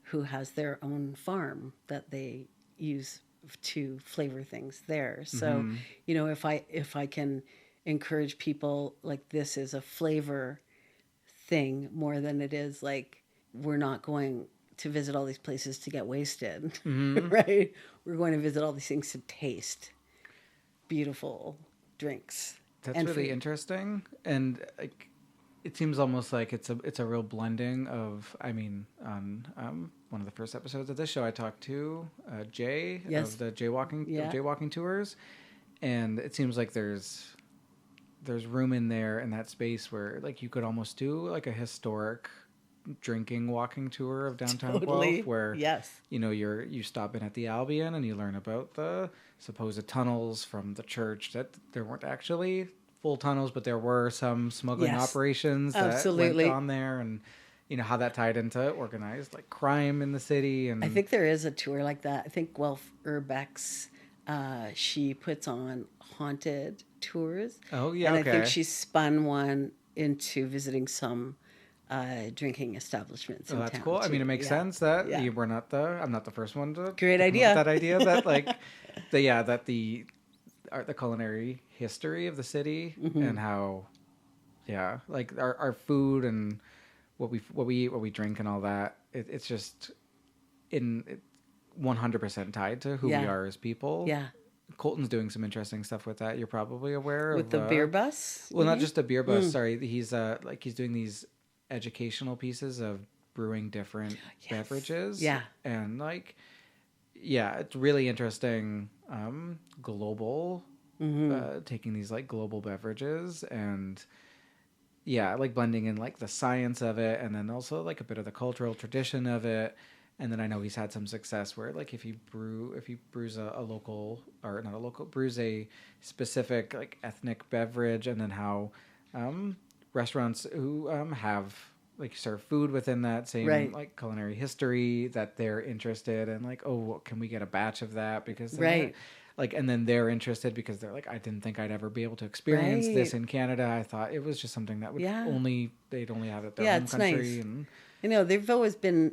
who has their own farm that they use to flavor things there. So, if I can encourage people, like, this is a flavor thing more than it is like, we're not going to visit all these places to get wasted, right? We're going to visit all these things to taste beautiful drinks. That's really interesting. And it seems almost like it's a real blending of, on one of the first episodes of this show, I talked to Jay of the jaywalking tours, and it seems like there's room in there in that space where, like, you could almost do like a historic drinking walking tour of downtown Guelph, where you stop in at the Albion and you learn about the supposed tunnels from the church, that there weren't actually full tunnels, but there were some smuggling operations that went on there, and how that tied into organized like crime in the city. And I think there is a tour like that. I think Guelph Urbex, she puts on haunted tours. Oh yeah, and I think she spun one into visiting some drinking establishments. Oh, that's cool. Too. I mean, it makes sense that I'm not the first one to great idea. That idea that like the culinary history of the city and how like our food and what we eat, what we drink, and all that. It's just 100% tied to who we are as people. Yeah. Colton's doing some interesting stuff with that. You're probably aware with of the beer bus. Well, not just a beer bus. Sorry, he's doing these educational pieces of brewing different beverages. Yeah, and it's really interesting. Global, taking these like global beverages and like blending in like the science of it, and then also like a bit of the cultural tradition of it. And then I know he's had some success where, like, if he brews brews a specific like ethnic beverage, and then how restaurants who have like serve food within that same like culinary history, that they're interested in, like, oh, can we get a batch of that, because and then they're interested because they're like, I didn't think I'd ever be able to experience this in Canada. I thought it was just something that would they'd only have it their home country. Nice. And they've always been,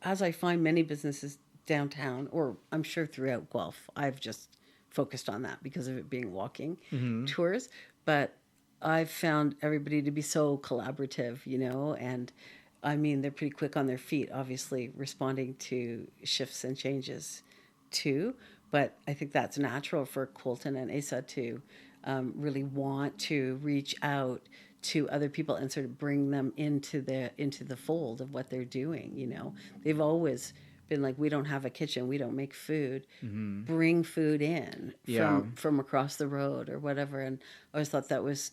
as I find many businesses downtown, or I'm sure throughout Guelph, I've just focused on that because of it being walking tours. But I've found everybody to be so collaborative, and I mean, they're pretty quick on their feet, obviously responding to shifts and changes too. But I think that's natural for Colton and Asa to really want to reach out to other people and sort of bring them into the fold of what they're doing. They've always been like, we don't have a kitchen, we don't make food, bring food in from across the road or whatever. And I always thought that was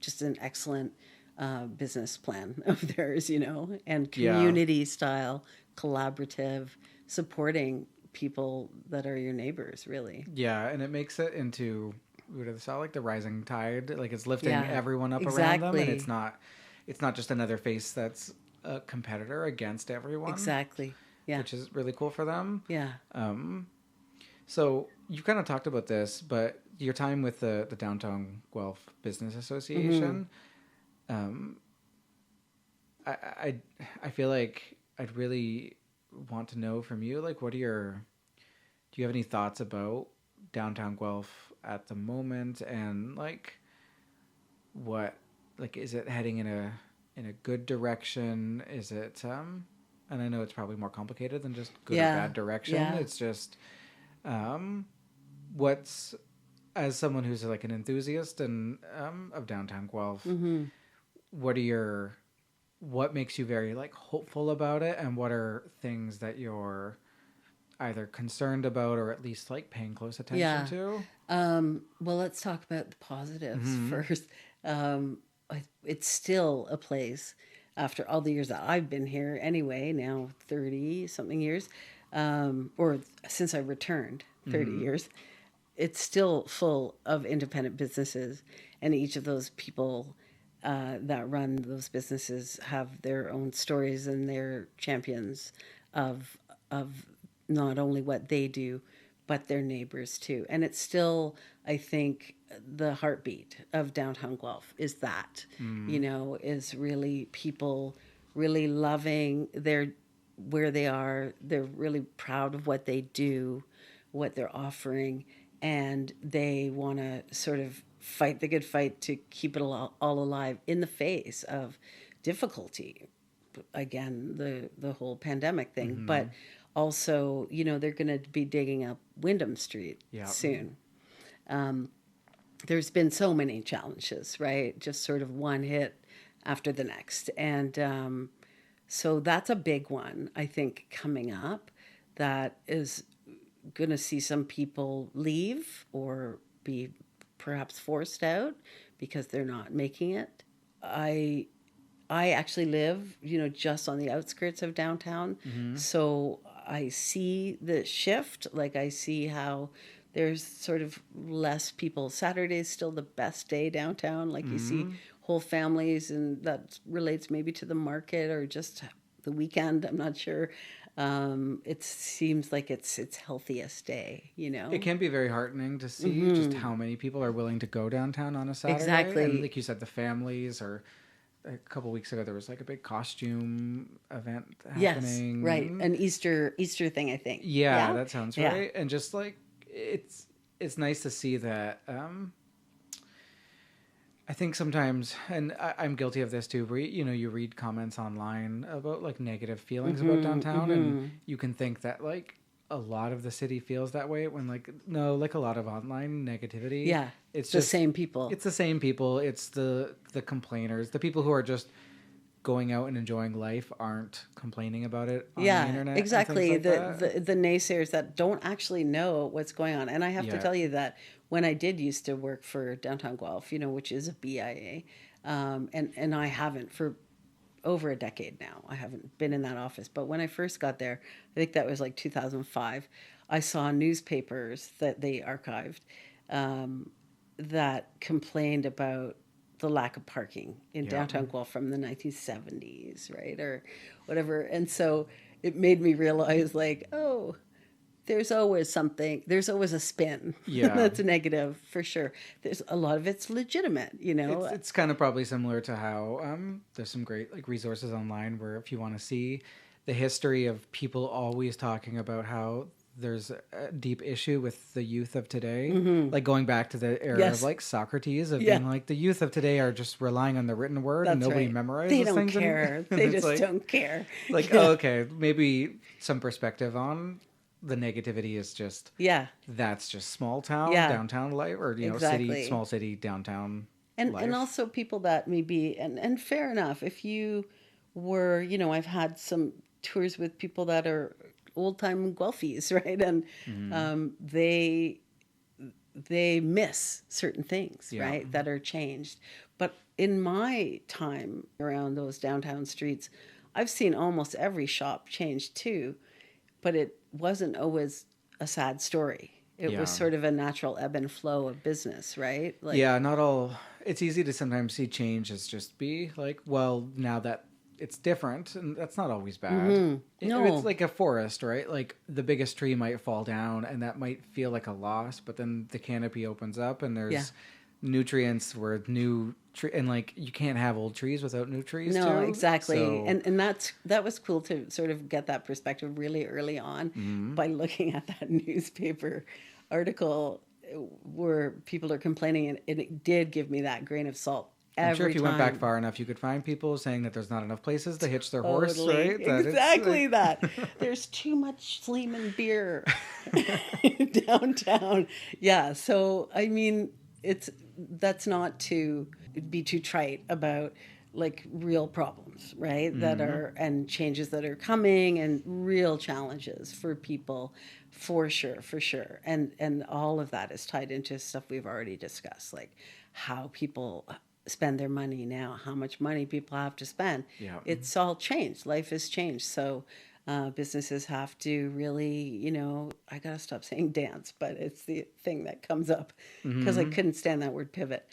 just an excellent business plan of theirs, and community style, collaborative, supporting people that are your neighbors, really. Yeah, and it makes it into what do they sound like the rising tide? Like it's lifting Yeah, everyone up around them, and exactly. it's not just another face that's a competitor against everyone. Exactly. Yeah. Which is really cool for them. Yeah. So you kind of talked about this, but your time with the Downtown Guelph Business Association, I feel like I'd really want to know from you, like, do you have any thoughts about Downtown Guelph at the moment, and like, is it heading in a good direction? Is it and I know it's probably more complicated than just good or bad direction. Yeah. It's just what's, as someone who's like an enthusiast and of Downtown Guelph, what makes you very like hopeful about it, and what are things that you're either concerned about or at least like paying close attention to? Well, let's talk about the positives first. It's still a place after all the years that I've been here anyway, now 30 something years, or since I returned 30 years, it's still full of independent businesses, and each of those people that run those businesses have their own stories, and they're champions of not only what they do, but their neighbors too. And it's still, I think, the heartbeat of Downtown Guelph is that, is really people really loving where they are. They're really proud of what they do, what they're offering, and they want to sort of fight the good fight to keep it all alive in the face of difficulty. Again, the whole pandemic thing, but also, they're going to be digging up Wyndham Street soon. There's been so many challenges, right? Just sort of one hit after the next. And so that's a big one, I think, coming up that is going to see some people leave or be perhaps forced out because they're not making it. I actually live, just on the outskirts of downtown. So I see the shift. Like I see how there's sort of less people. Saturday's still the best day downtown. Like you see whole families, and that relates maybe to the market or just the weekend. I'm not sure. It seems like it's healthiest day, It can be very heartening to see just how many people are willing to go downtown on a Saturday. Exactly. And like you said, the families, or a couple weeks ago there was like a big costume event happening. Yes, right. An Easter thing, I think. Yeah, that sounds right. And just like it's nice to see that. I think sometimes, and I'm guilty of this too, where you read comments online about like negative feelings about downtown, and you can think that like a lot of the city feels that way, when like no, like a lot of online negativity. Yeah, it's the just same people. It's the same people. It's the complainers, the people who are just going out and enjoying life, aren't complaining about it on the internet. Exactly. And things like the naysayers that don't actually know what's going on. And I have to tell you that when I did used to work for Downtown Guelph, which is a BIA, and I haven't for over a decade now. I haven't been in that office. But when I first got there, I think that was like 2005, I saw newspapers that they archived that complained about the lack of parking in downtown Guelph from the 1970s, right? Or whatever. And so it made me realize like, oh, there's always something, there's always a spin that's negative for sure. There's a lot of it's legitimate, It's kind of probably similar to how there's some great like resources online where if you want to see the history of people always talking about how there's a deep issue with the youth of today, like going back to the era of like Socrates, of being like the youth of today are just relying on the written word and nobody memorizes things. They don't care. They just don't care. Like, oh, okay, maybe some perspective on the negativity is just that's just small town downtown life, or city, small city downtown and life. And also people that maybe and fair enough, if you were I've had some tours with people that are old-time Guelphies, right? And they miss certain things, right, that are changed. But in my time around those downtown streets, I've seen almost every shop change too. But wasn't always a sad story. It was sort of a natural ebb and flow of business, right? Like, yeah, not all. It's easy to sometimes see change as just be like, well, now that it's different, and that's not always bad. No. It's like a forest, right? Like the biggest tree might fall down, and that might feel like a loss, but then the canopy opens up, and there's nutrients where new tree, and like you can't have old trees without new trees. No, too. exactly. So, and that was cool to sort of get that perspective really early on by looking at that newspaper article where people are complaining, and it did give me that grain of salt. I'm sure if you went back far enough, you could find people saying that there's not enough places to hitch their horse, right? Exactly that. There's too much Sleeman beer downtown. Yeah, so I mean, that's not to be too trite about like real problems, right? That are, and changes that are coming, and real challenges for people, for sure. And all of that is tied into stuff we've already discussed, like how people spend their money now, how much money people have to spend. Yeah. It's all changed. Life has changed. So businesses have to really, I got to stop saying dance, but it's the thing that comes up because I couldn't stand that word pivot.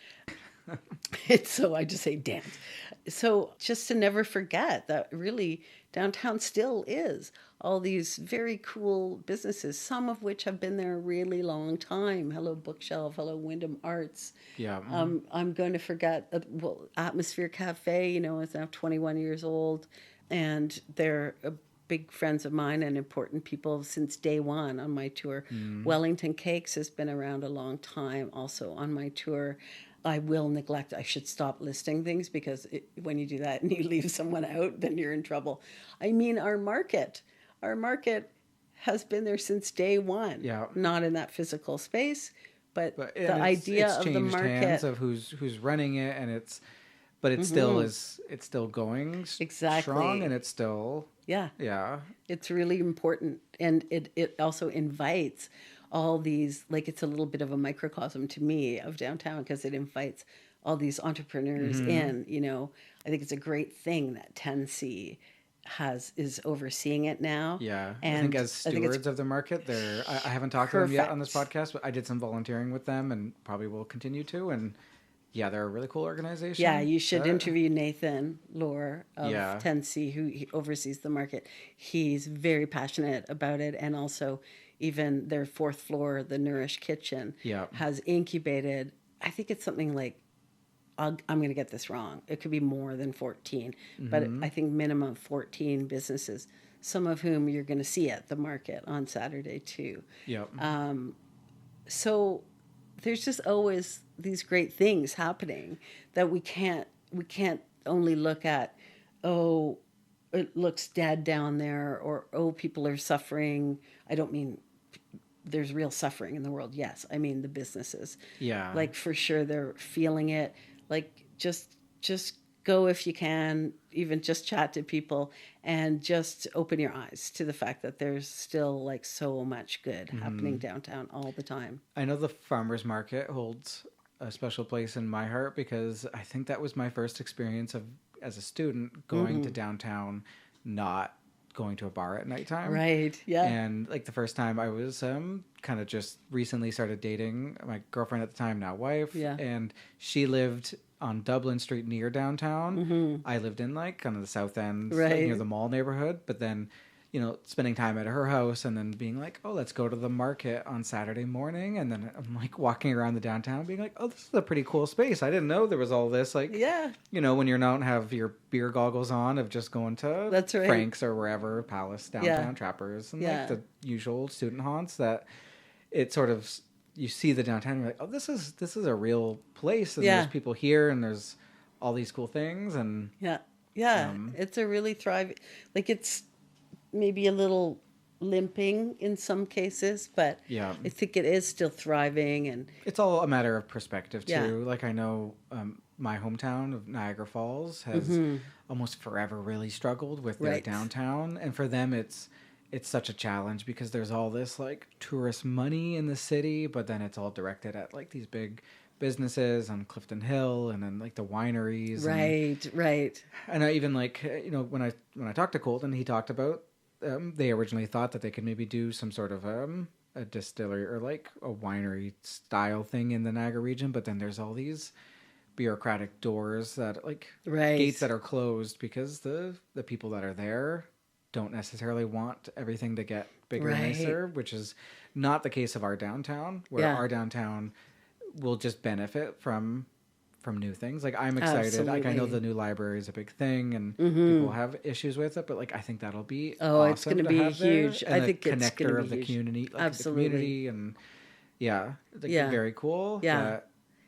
So I just say dance. So just to never forget that really downtown still is all these very cool businesses, some of which have been there a really long time. Hello Bookshelf, hello Wyndham Arts. Yeah. I'm going to forget, Atmosphere Cafe, is now 21 years old, and they're big friends of mine and important people since day one on my tour. Wellington Cakes has been around a long time also on my tour. I should stop listing things because when you do that and you leave someone out, then you're in trouble. I mean, our market has been there since day one. Yeah. Not in that physical space, but the idea of the market, hands of who's running it, and it's still going strong, and it's still it's really important, and it also invites all these, like, it's a little bit of a microcosm to me of downtown because it invites all these entrepreneurs in. I think it's a great thing that 10C is overseeing it now. Yeah, and I think as stewards of the market, I haven't talked to them yet on this podcast, but I did some volunteering with them and probably will continue to. And yeah, they're a really cool organization. Yeah, you should interview Nathan Lohr of 10C, who oversees the market. He's very passionate about it, and also even their fourth floor, the Nourish Kitchen, has incubated, I think it's something like, I'm going to get this wrong, it could be more than 14, but I think minimum 14 businesses, some of whom you're going to see at the market on Saturday too. Yep. So there's just always these great things happening that we can't only look at, it looks dead down there, or people are suffering. I don't mean there's real suffering in the world. Yes, I mean the businesses. Yeah. Like, for sure they're feeling it. Like, just go if you can, even just chat to people and just open your eyes to the fact that there's still like so much good happening downtown all the time. I know the farmers market holds a special place in my heart because I think that was my first experience as a student going to downtown, not going to a bar at nighttime. Right. Yeah. And like the first time I was kind of just recently started dating my girlfriend at the time, now wife. Yeah. And she lived on Dublin Street near downtown. I lived in like kind of the south end, like near the mall neighborhood. But then, spending time at her house and then being like, oh, let's go to the market on Saturday morning. And then I'm like walking around the downtown being like, oh, this is a pretty cool space. I didn't know there was all this, like, when you're not have your beer goggles on of just going to Frank's or wherever, Palace, downtown, Trappers, and like the usual student haunts, that it sort of, you see the downtown and you're like, oh, this is a real place. And there's people here and there's all these cool things. And it's a really thriving, like, it's maybe a little limping in some cases, but I think it is still thriving, and it's all a matter of perspective too. Like, I know my hometown of Niagara Falls has almost forever really struggled with their downtown, and for them it's such a challenge because there's all this like tourist money in the city, but then it's all directed at like these big businesses on Clifton Hill, and then like the wineries. Right. And I even like, when I talked to Colton, he talked about they originally thought that they could maybe do some sort of a distillery or like a winery style thing in the Niagara region, but then there's all these bureaucratic doors that like gates that are closed because the people that are there don't necessarily want everything to get bigger and nicer, which is not the case of our downtown, where our downtown will just benefit from new things. Like I'm excited. Absolutely. Like I know the new library is a big thing and people have issues with it, but like I think that'll be awesome. It's going to be huge. I think it's connector going of to be the community, like Absolutely. the community, and very cool. Yeah,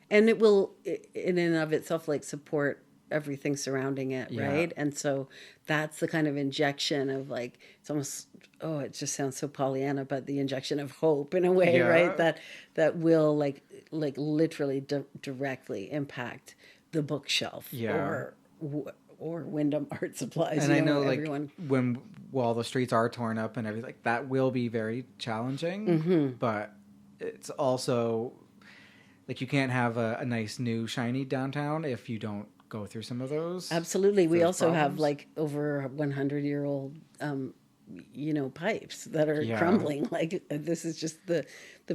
and it will, in and of itself, like support everything surrounding it, right? And so that's the kind of injection of like, it's almost, it just sounds so Pollyanna, but the injection of hope in a way, right? That will like literally directly impact the bookshelf or Wyndham Art Supplies. And I know like while the streets are torn up and everything, like that will be very challenging, but it's also like you can't have a nice new shiny downtown if you don't go through some of those. Absolutely. We also have like over 100-year-old pipes that are crumbling. Like this is just the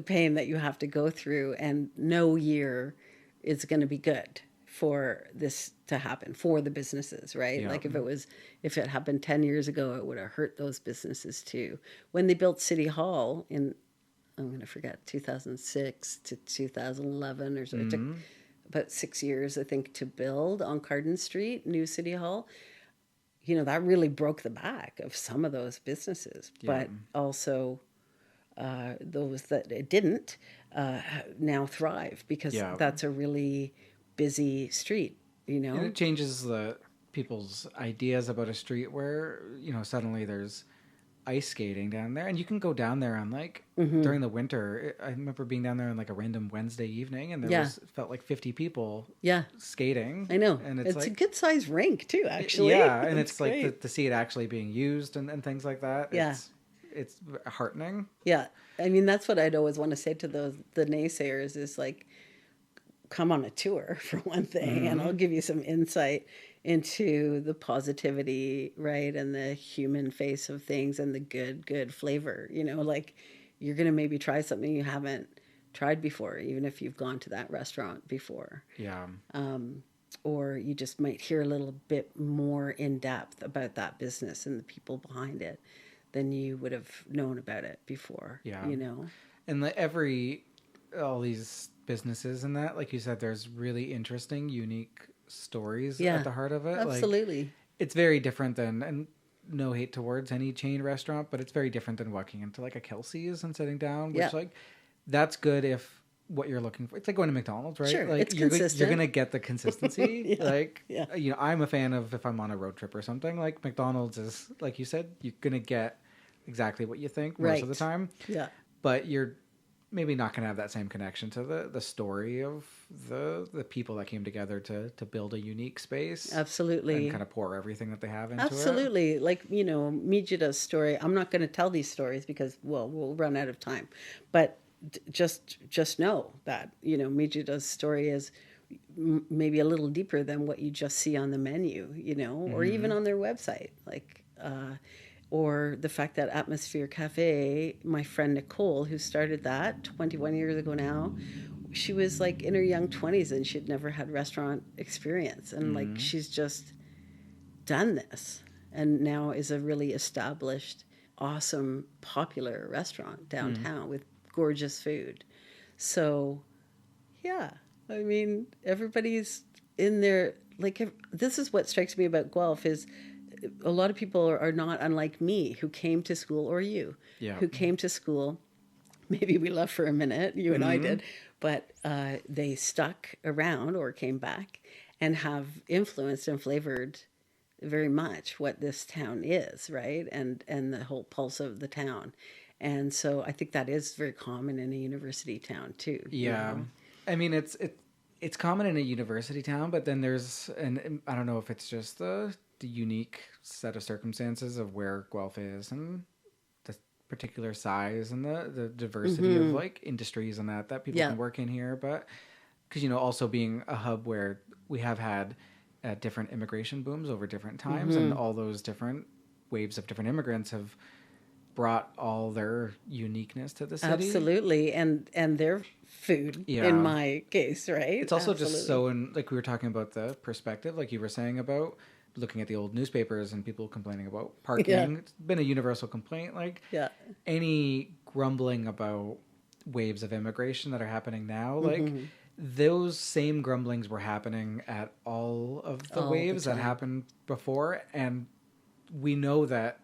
pain that you have to go through, and no year is going to be good for this to happen for the businesses, right? Like if it happened 10 years ago, it would have hurt those businesses too. When they built City Hall in, I'm going to forget, 2006 to 2011 or so, it took about 6 years, I think, to build on Carden Street, new City Hall. That really broke the back of some of those businesses, but also those that it didn't now thrive because that's a really busy street, And it changes the people's ideas about a street where, suddenly there's ice skating down there, and you can go down there on like during the winter. I remember being down there on like a random Wednesday evening, and there felt like 50 people skating. I know, and it's like, a good sized rink too, actually. And it's great. Like to see it actually being used and things like that. It's heartening. Yeah, I mean that's what I'd always want to say to the naysayers is like, come on a tour for one thing, and I'll give you some insight into the positivity, right, and the human face of things and the good flavor. Like you're going to maybe try something you haven't tried before, even if you've gone to that restaurant before. Yeah. Or you just might hear a little bit more in depth about that business and the people behind it than you would have known about it before. Yeah. And all these businesses and that, like you said, there's really interesting, unique stories at the heart of it. Absolutely. Like, it's very different than, and no hate towards any chain restaurant, but it's very different than walking into like a Kelsey's and sitting down, which like that's good if what you're looking for. It's like going to McDonald's, right? Sure, like it's you're consistent. going to get the consistency. I'm a fan of, if I'm on a road trip or something, like McDonald's is, like you said, you're going to get exactly what you think most of the time. Yeah. But you're maybe not going to have that same connection to the story of the people that came together to build a unique space. Absolutely. And kind of pour everything that they have into Absolutely. Like, Mijida's story. I'm not going to tell these stories because, we'll run out of time. But just know that, Mijida's story is maybe a little deeper than what you just see on the menu, or even on their website. Like, or the fact that Atmosphere Cafe, my friend Nicole, who started that 21 years ago now, she was like in her young 20s and she'd never had restaurant experience. And like, she's just done this and now is a really established, awesome, popular restaurant downtown with gorgeous food. So, yeah, I mean, everybody's in there. Like, this is what strikes me about Guelph is a lot of people are not unlike me who came to school, or you, who came to school. Maybe we left for a minute, you and I did, but they stuck around or came back and have influenced and flavored very much what this town is, right? And the whole pulse of the town. And so I think that is very common in a university town too. Yeah. I mean, it's common in a university town, but then there's, and I don't know if it's just the unique set of circumstances of where Guelph is and the particular size and the diversity of like industries and that people can work in here. But because, also being a hub where we have had different immigration booms over different times and all those different waves of different immigrants have brought all their uniqueness to the city. Absolutely. And their food in my case, right? It's also just so, like we were talking about the perspective, like you were saying about looking at the old newspapers and people complaining about parking. Yeah. It's been a universal complaint. Like any grumbling about waves of immigration that are happening now, like those same grumblings were happening at all of the waves that happened before. And we know that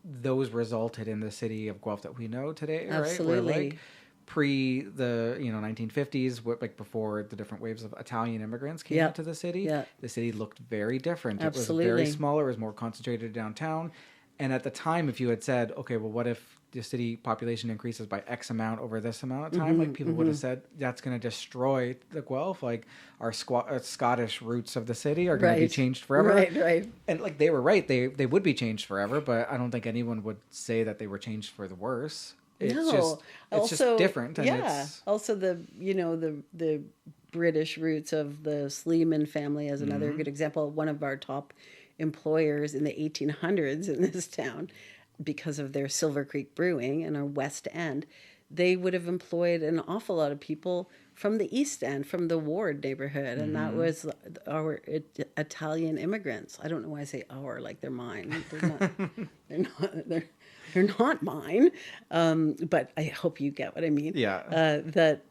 those resulted in the city of Guelph that we know today, Absolutely. Right? Where, like, pre the 1950s, like before the different waves of Italian immigrants came into the city, the city looked very different. Absolutely. It was very smaller. It was more concentrated downtown. And at the time, if you had said, okay, well, what if the city population increases by X amount over this amount of time? Like people would have said, that's going to destroy the Guelph. Like our Scottish roots of the city are going to be changed forever. Right. And like they were right. They would be changed forever, but I don't think anyone would say that they were changed for the worse. It's just different. And also the British roots of the Sleeman family as another good example. One of our top employers in the 1800s in this town, because of their Silver Creek Brewing in our West End, they would have employed an awful lot of people from the East End, from the Ward neighborhood, and that was our Italian immigrants. I don't know why I say our, like they're mine. They're not mine, but I hope you get what I mean. Yeah. That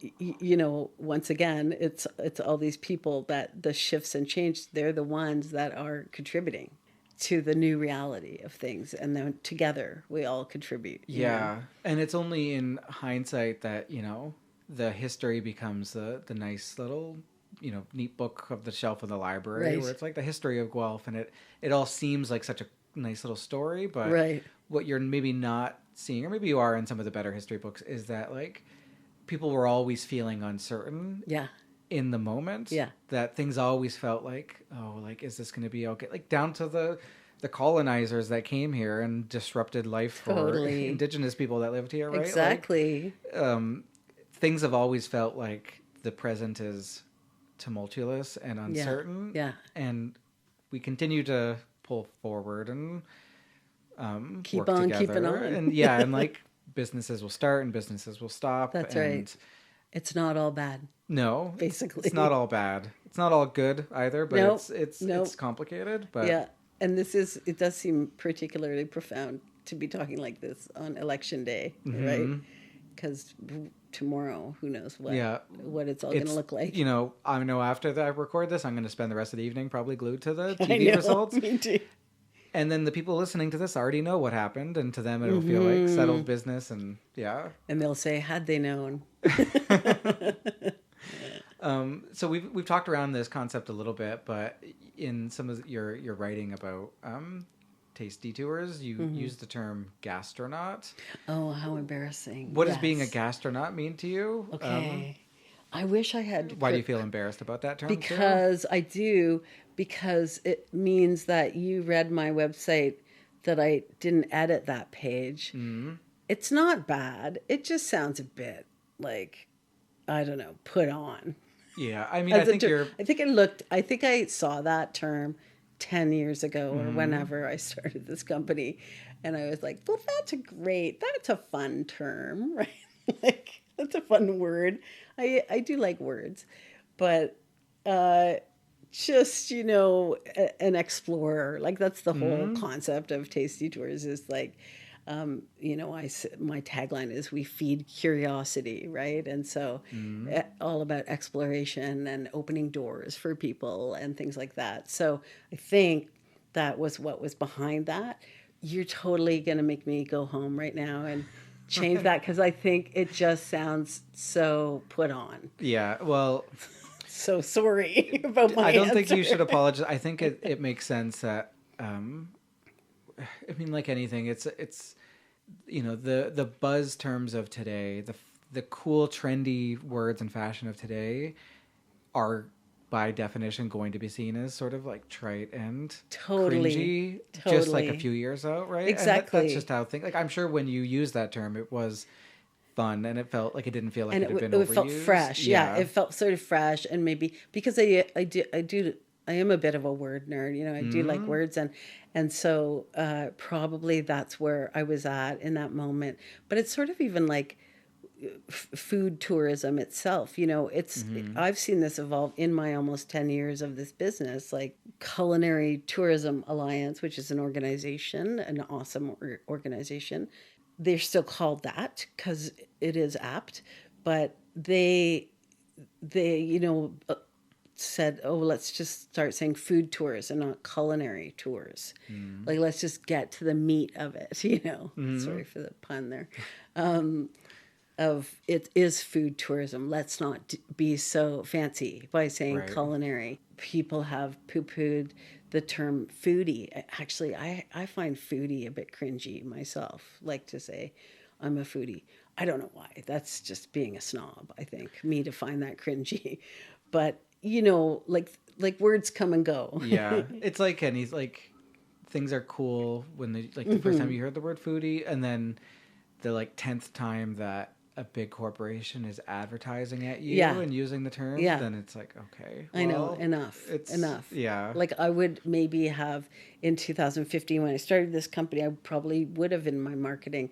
once again, it's all these people that the shifts and change. They're the ones that are contributing to the new reality of things, and then together we all contribute. Yeah, and it's only in hindsight that the history becomes the nice little neat book of the shelf of the library, where it's like the history of Guelph, and it all seems like such a nice little story, but what you're maybe not seeing, or maybe you are in some of the better history books, is that like people were always feeling uncertain in the moment, that things always felt like, oh, like, is this going to be okay? Like down to the colonizers that came here and disrupted life for indigenous people that lived here, right? Exactly. Like, things have always felt like the present is tumultuous and uncertain. Yeah. And we continue to pull forward and keep work on together. keeping on. And and like businesses will start and businesses will stop. That's right. It's not all bad. No, basically, it's not all bad. It's not all good either, but it's complicated. But and it does seem particularly profound to be talking like this on election day, right? Because tomorrow, who knows what it's all going to look like. I know after I record this, I'm going to spend the rest of the evening probably glued to the TV results. Me too. And then the people listening to this already know what happened, and to them it'll feel like settled business, and and they'll say, "Had they known." So we've talked around this concept a little bit, but in some of your writing about Taste Detours, you use the term gastronaut. Oh, how embarrassing! What does being a gastronaut mean to you? Okay, I wish I had. Why do you feel embarrassed about that term? Because I do. Because it means that you read my website, that I didn't edit that page. It's not bad. It just sounds a bit like, I don't know, put on. Yeah, I mean, I think I saw that term 10 years ago or whenever I started this company, and I was like, well, that's a fun term, right? Like, that's a fun word. I do like words, but just, an explorer. Like, that's the whole concept of Taste Detours, is like, my tagline is we feed curiosity, right? And so all about exploration and opening doors for people and things like that. So I think that was what was behind that. You're totally going to make me go home right now and change that, because I think it just sounds so put on. Yeah, well... So sorry about my I don't answer. think you should apologize. I think it makes sense that, I mean, like anything, it's the buzz terms of today, the cool, trendy words and fashion of today are by definition going to be seen as sort of like trite and cringy, just like a few years out, right? Exactly. And that's just how things, like, I'm sure when you used that term, it was fun, and it felt like it didn't feel like it had been overused. It felt fresh. Yeah, it felt sort of fresh, and maybe because I do I am a bit of a word nerd. I do like words, and so probably that's where I was at in that moment. But it's sort of even like food tourism itself. I've seen this evolve in my almost 10 years of this business. Like Culinary Tourism Alliance, which is an organization, an awesome organization. They're still called that because it is apt, but they said, oh, let's just start saying food tours and not culinary tours. Like, let's just get to the meat of it, Sorry for the pun there. Of it is food tourism. Let's not be so fancy by saying culinary. People have poo-pooed the term foodie. Actually, I find foodie a bit cringy myself. Like to say I'm a foodie. I don't know why. That's just being a snob, I think, me to find that cringy. But, like words come and go. Yeah. It's like Kenny's, like, things are cool when they, like, the first time you heard the word foodie, and then the, like, 10th time that a big corporation is advertising at you and using the term, then it's like, okay. Well, I know, enough. Yeah. Like I would maybe have in 2015 when I started this company, I probably would have in my marketing,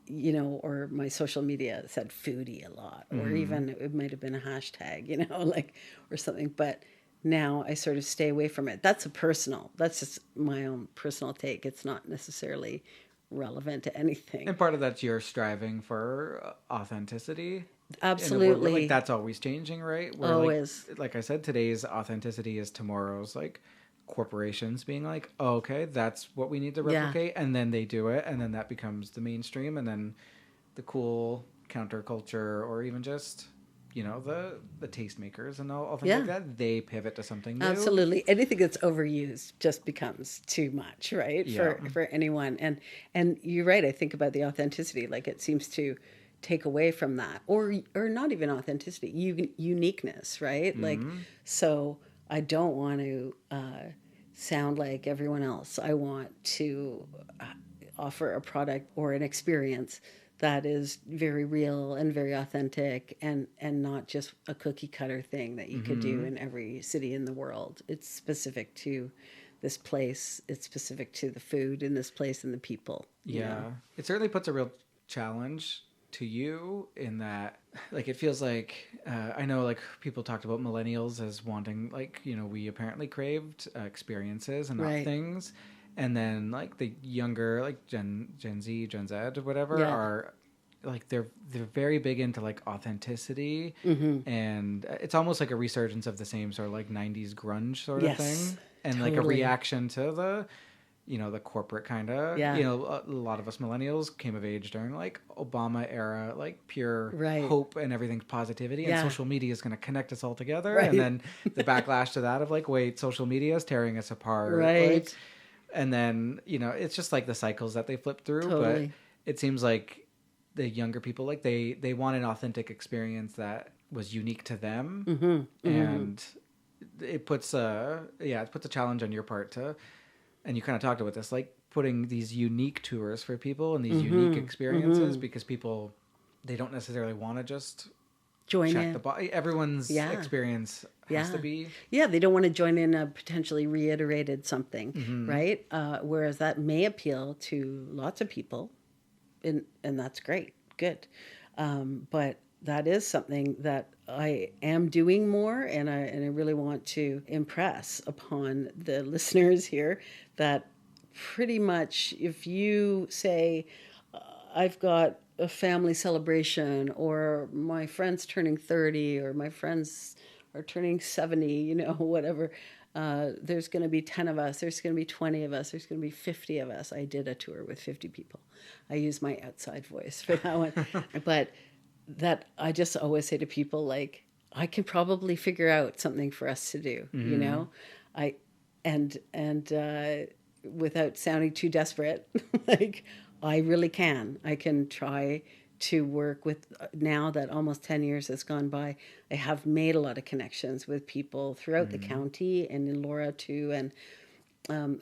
or my social media said foodie a lot, or even it might have been a hashtag, or something. But now I sort of stay away from it. That's just my own personal take. It's not necessarily relevant to anything. And part of that's you're striving for authenticity. Absolutely. Like that's always changing, right? Always. Like I said, today's authenticity is tomorrow's, like, corporations being like, oh, okay, that's what we need to replicate. And then they do it. And then that becomes the mainstream. And then the cool counterculture, or even just, the tastemakers and all things like that, they pivot to something new. Absolutely. Anything that's overused just becomes too much, right? For anyone. And you're right. I think about the authenticity, like it seems to take away from that, or not even authenticity, uniqueness, right? Like, so I don't want to sound like everyone else. I want to offer a product or an experience that is very real and very authentic, and not just a cookie cutter thing that you could do in every city in the world. It's specific to this place. It's specific to the food in this place and the people. Yeah. It certainly puts a real challenge to you in that, like, it feels like, I know, like, people talked about millennials as wanting, like, we apparently craved experiences and not things. And then, like, the younger, like, Gen Z, Gen Z, or whatever, are, like, they're very big into, like, authenticity. And it's almost like a resurgence of the same sort of, like, 90s grunge sort of thing. And, like, a reaction to the, the corporate kind of, a lot of us millennials came of age during, like, Obama era, like, pure hope and everything's positivity. And social media is going to connect us all together. And then the backlash to that of, like, wait, social media is tearing us apart. Like, and then, it's just like the cycles that they flip through. But it seems like the younger people, like, they want an authentic experience that was unique to them. And it puts a challenge on your part to, and you kind of talked about this, like, putting these unique tours for people and these unique experiences, because people, they don't necessarily want to just join check in. The body. Everyone's experience has to be. Yeah, they don't want to join in a potentially reiterated something, right? Whereas that may appeal to lots of people, and that's great, good. But that is something that I am doing more, and I really want to impress upon the listeners here that pretty much if you say, I've got a family celebration, or my friend's turning 30, or my friends are turning 70, whatever, there's going to be 10 of us, there's going to be 20 of us, there's going to be 50 of us. I did a tour with 50 people. I use my outside voice for that one. But that I just always say to people, like, I can probably figure out something for us to do, without sounding too desperate, like, I really can. I can try to work with, now that almost 10 years has gone by, I have made a lot of connections with people throughout the county and in Laura too, and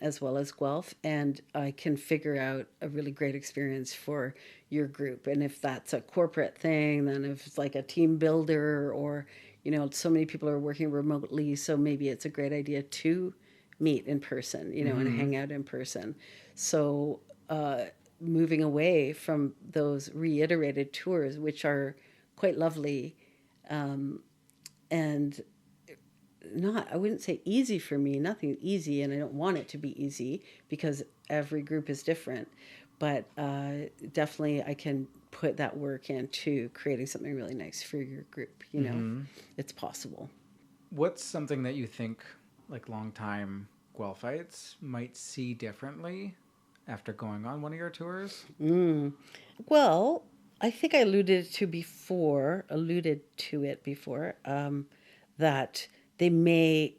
as well as Guelph, and I can figure out a really great experience for your group. And if that's a corporate thing, then if it's like a team builder, or so many people are working remotely, so maybe it's a great idea to meet in person, and hang out in person. So moving away from those reiterated tours, which are quite lovely, and I wouldn't say easy for me, nothing easy, and I don't want it to be easy because every group is different. But definitely I can put that work into creating something really nice for your group. It's possible. What's something that you think like longtime Guelphites might see differently after going on one of your tours? Well, I think I alluded to it before, that they may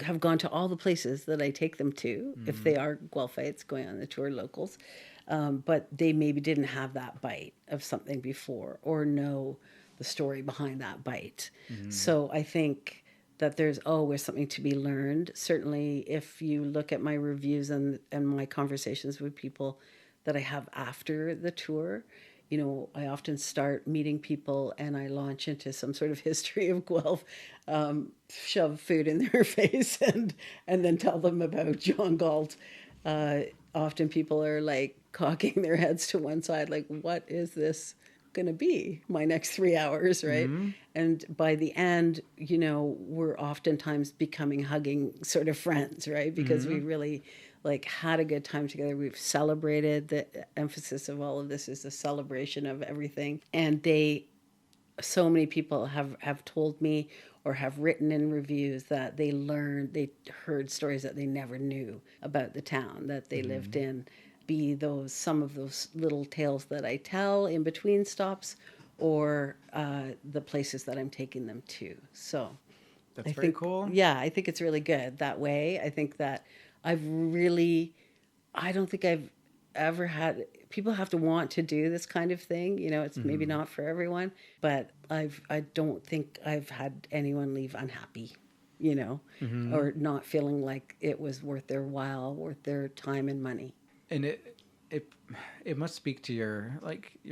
have gone to all the places that I take them to, if they are Guelphites going on the tour, locals, but they maybe didn't have that bite of something before or know the story behind that bite. So I think that there's always something to be learned. Certainly, if you look at my reviews and my conversations with people that I have after the tour, I often start meeting people and I launch into some sort of history of Guelph, shove food in their face and then tell them about John Galt. Often people are like cocking their heads to one side, like, what is this going to be my next 3 hours, right? And by the end, we're oftentimes becoming hugging sort of friends, right? Because we really like had a good time together. We've celebrated. The emphasis of all of this is the celebration of everything. And so many people have told me or have written in reviews that they heard stories that they never knew about the town that they lived in, be some of those little tales that I tell in between stops or the places that I'm taking them to. So that's very cool. Yeah, I think it's really good that way. I think that I don't think I've ever had, people have to want to do this kind of thing. It's maybe not for everyone, but I don't think I've had anyone leave unhappy, or not feeling like it was worth their while, worth their time and money. And it must speak to your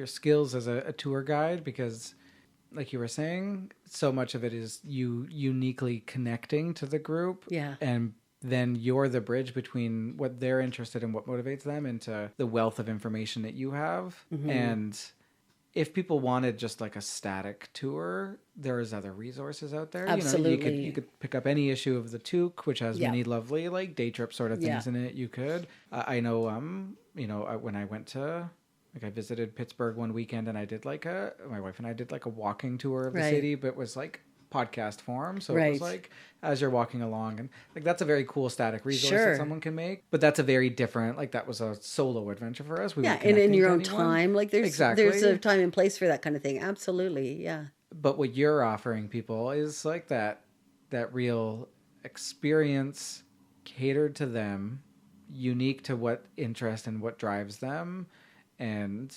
skills as a tour guide, because like you were saying, so much of it is you uniquely connecting to the group. Yeah. And then you're the bridge between what they're interested in, what motivates them, into the wealth of information that you have. And if people wanted just like a static tour, there's other resources out there. Absolutely. You could pick up any issue of the Toque, which has many lovely like day trip sort of things in it. You could. I know, when I went to, I visited Pittsburgh one weekend and I did my wife and I did like a walking tour of the city, but it was like podcast form. So it was like as you're walking along, and like that's a very cool static resource that someone can make. But that's a very different, that was a solo adventure for us. And in your own time, there's a time and place for that kind of thing. Absolutely, yeah. But what you're offering people is like that real experience catered to them, unique to what interests and what drives them and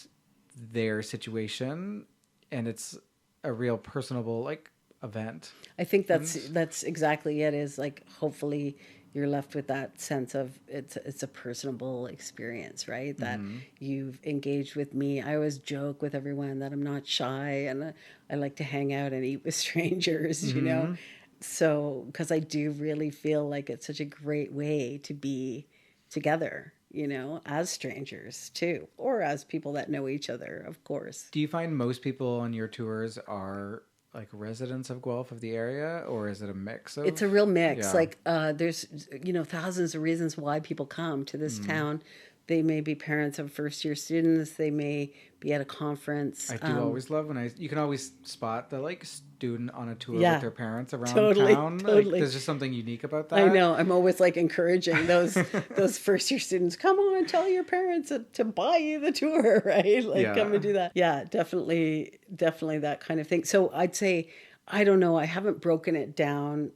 their situation, and it's a real personable event. I think that's exactly it. Is hopefully you're left with that sense of it's a personable experience, right? That you've engaged with me. I always joke with everyone that I'm not shy and I like to hang out and eat with strangers, So because I do really feel like it's such a great way to be together, as strangers too, or as people that know each other, of course. Do you find most people on your tours are residents of Guelph, of the area, or is it a mix of? It's a real mix. Yeah. There's thousands of reasons why people come to this town. They may be parents of first-year students. They may be at a conference. I do always love when you can always spot the student on a tour with their parents around town. Totally. There's just something unique about that. I know. I'm always encouraging those first-year students. Come on, tell your parents to buy you the tour, right? Come and do that. Yeah, definitely that kind of thing. So I'd say, I don't know. I haven't broken it down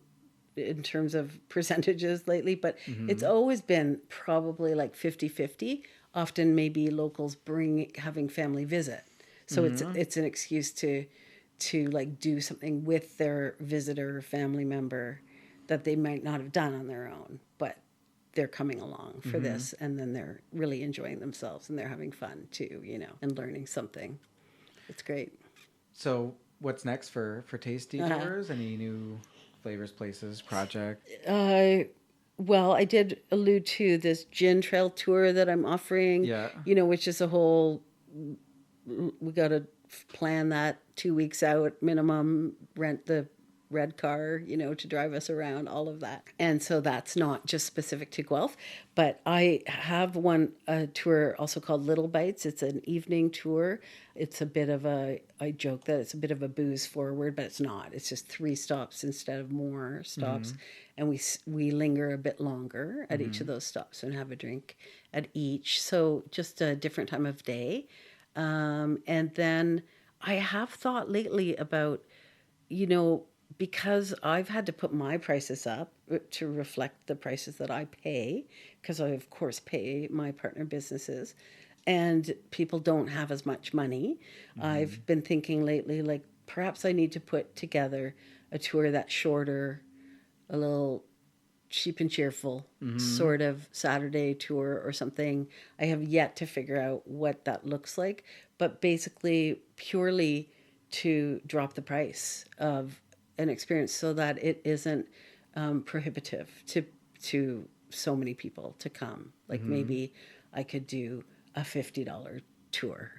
in terms of percentages lately, but it's always been probably 50-50. Often maybe locals having family visit. So it's an excuse to do something with their visitor or family member that they might not have done on their own, but they're coming along for this, and then they're really enjoying themselves and they're having fun too, and learning something. It's great. So what's next for Taste Detours? Any new flavors, places, project? Well, I did allude to this gin trail tour that I'm offering. Yeah. Which is a whole. We got to plan that 2 weeks out minimum. Rent the red car, to drive us around, all of that. And so that's not just specific to Guelph, but I have a tour also called Little Bites. It's an evening tour. It's a bit of I joke that it's a bit of a booze forward, but it's not. It's just 3 stops instead of more stops. And we linger a bit longer at each of those stops and have a drink at each. So just a different time of day. And then I have thought lately about, because I've had to put my prices up to reflect the prices that I pay, because I, of course, pay my partner businesses, and people don't have as much money. I've been thinking lately, like, perhaps I need to put together a tour that's shorter, a little cheap and cheerful sort of Saturday tour or something. I have yet to figure out what that looks like, but basically purely to drop the price of an experience so that it isn't prohibitive to so many people to come. Like maybe I could do a $50 tour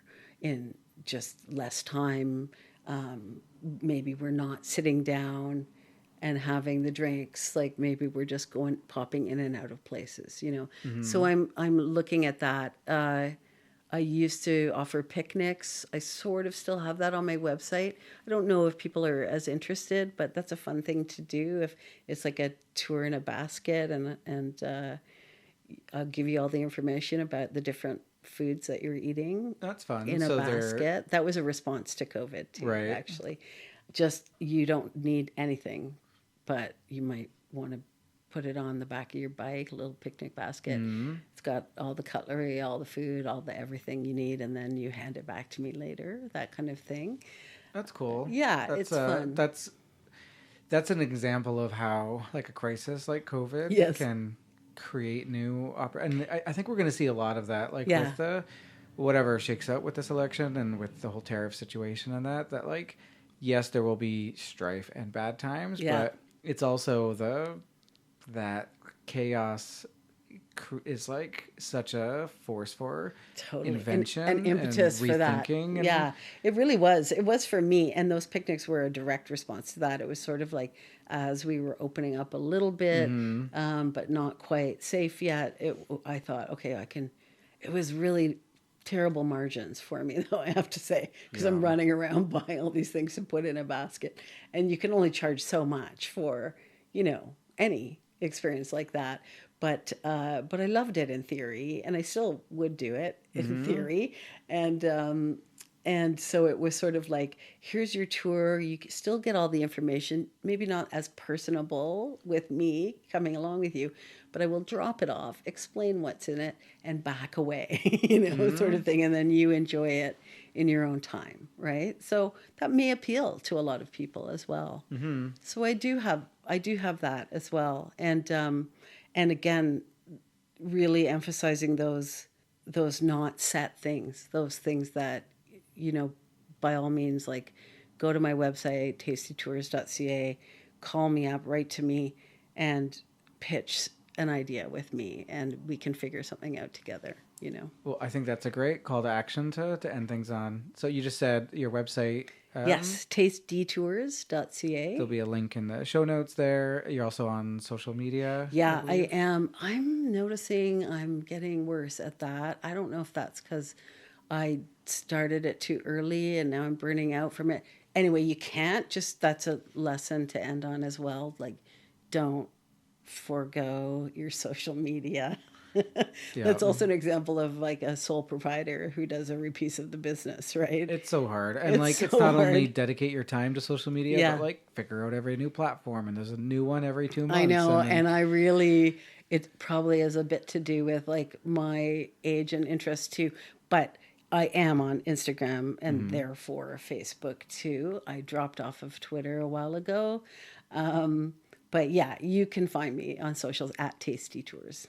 in just less time. Maybe we're not sitting down and having the drinks. Like maybe we're just popping in and out of places, So I'm looking at that. I used to offer picnics. I sort of still have that on my website. I don't know if people are as interested, but that's a fun thing to do. If it's like a tour in a basket, and I'll give you all the information about the different foods that you're eating. That's fun. In a basket. That was a response to COVID too, right. Actually. Just, you don't need anything, but you might want to put it on the back of your bike, a little picnic basket. It's got all the cutlery, all the food, all the everything you need, and then you hand it back to me later, that kind of thing. That's cool. Yeah, it's fun. That's an example of how, like, a crisis like COVID can create new and I think we're going to see a lot of that, like with the whatever shakes out with this election and with the whole tariff situation and that like, yes, there will be strife and bad times, but it's also that chaos is like such a force for invention and impetus and for that. Yeah, it really was. It was for me, and those picnics were a direct response to that. It was sort of like as we were opening up a little bit, but not quite safe yet. I thought, okay, I can. It was really terrible margins for me, though, I have to say, because I'm running around buying all these things to put in a basket, and you can only charge so much for, any experience like that. But I loved it in theory, and I still would do it in theory. And so it was sort of like, here's your tour. You can still get all the information, maybe not as personable with me coming along with you, but I will drop it off, explain what's in it, and back away, sort of thing. And then you enjoy it in your own time, right? So that may appeal to a lot of people as well. So I do have that as well. And again, really emphasizing those not set things, those things that, by all means, like, go to my website, tastedetours.ca, call me up, write to me, and pitch an idea with me, and we can figure something out together, Well, I think that's a great call to action to end things on. So you just said your website. Yes, tastedetours.ca. There'll be a link in the show notes there. You're also on social media. Yeah, I am. I'm noticing I'm getting worse at that. I don't know if that's because I started it too early and now I'm burning out from it. Anyway, you can't that's a lesson to end on as well. Like, don't forego your social media. That's also an example of like a sole proprietor who does every piece of the business, right? It's so hard. And it's not only dedicate your time to social media, but like figure out every new platform, and there's a new one every 2 months. I know. And I really, it probably has a bit to do with like my age and interest too, but I am on Instagram and therefore Facebook too. I dropped off of Twitter a while ago. But yeah, you can find me on socials at Taste Detours.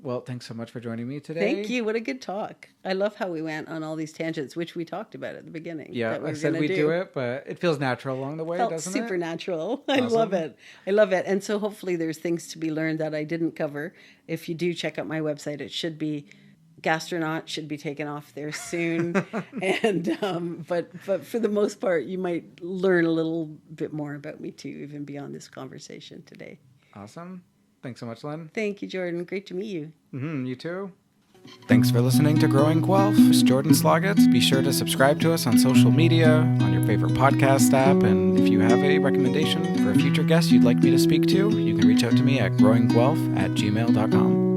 Well, thanks so much for joining me today. Thank you. What a good talk. I love how we went on all these tangents, which we talked about at the beginning. Yeah, I said we'd do it, but it feels natural along the way, doesn't it? Felt supernatural. I love it. I love it. And so hopefully there's things to be learned that I didn't cover. If you do check out my website, it should be Gastronaut should be taken off there soon. And but for the most part, you might learn a little bit more about me too, even beyond this conversation today. Awesome. Thanks so much, Lynn. Thank you, Jordan. Great to meet you. You too. Thanks for listening to Growing Guelph. It's Jordan Sloggett. Be sure to subscribe to us on social media, on your favorite podcast app, and if you have a recommendation for a future guest you'd like me to speak to, you can reach out to me at growingguelph@gmail.com.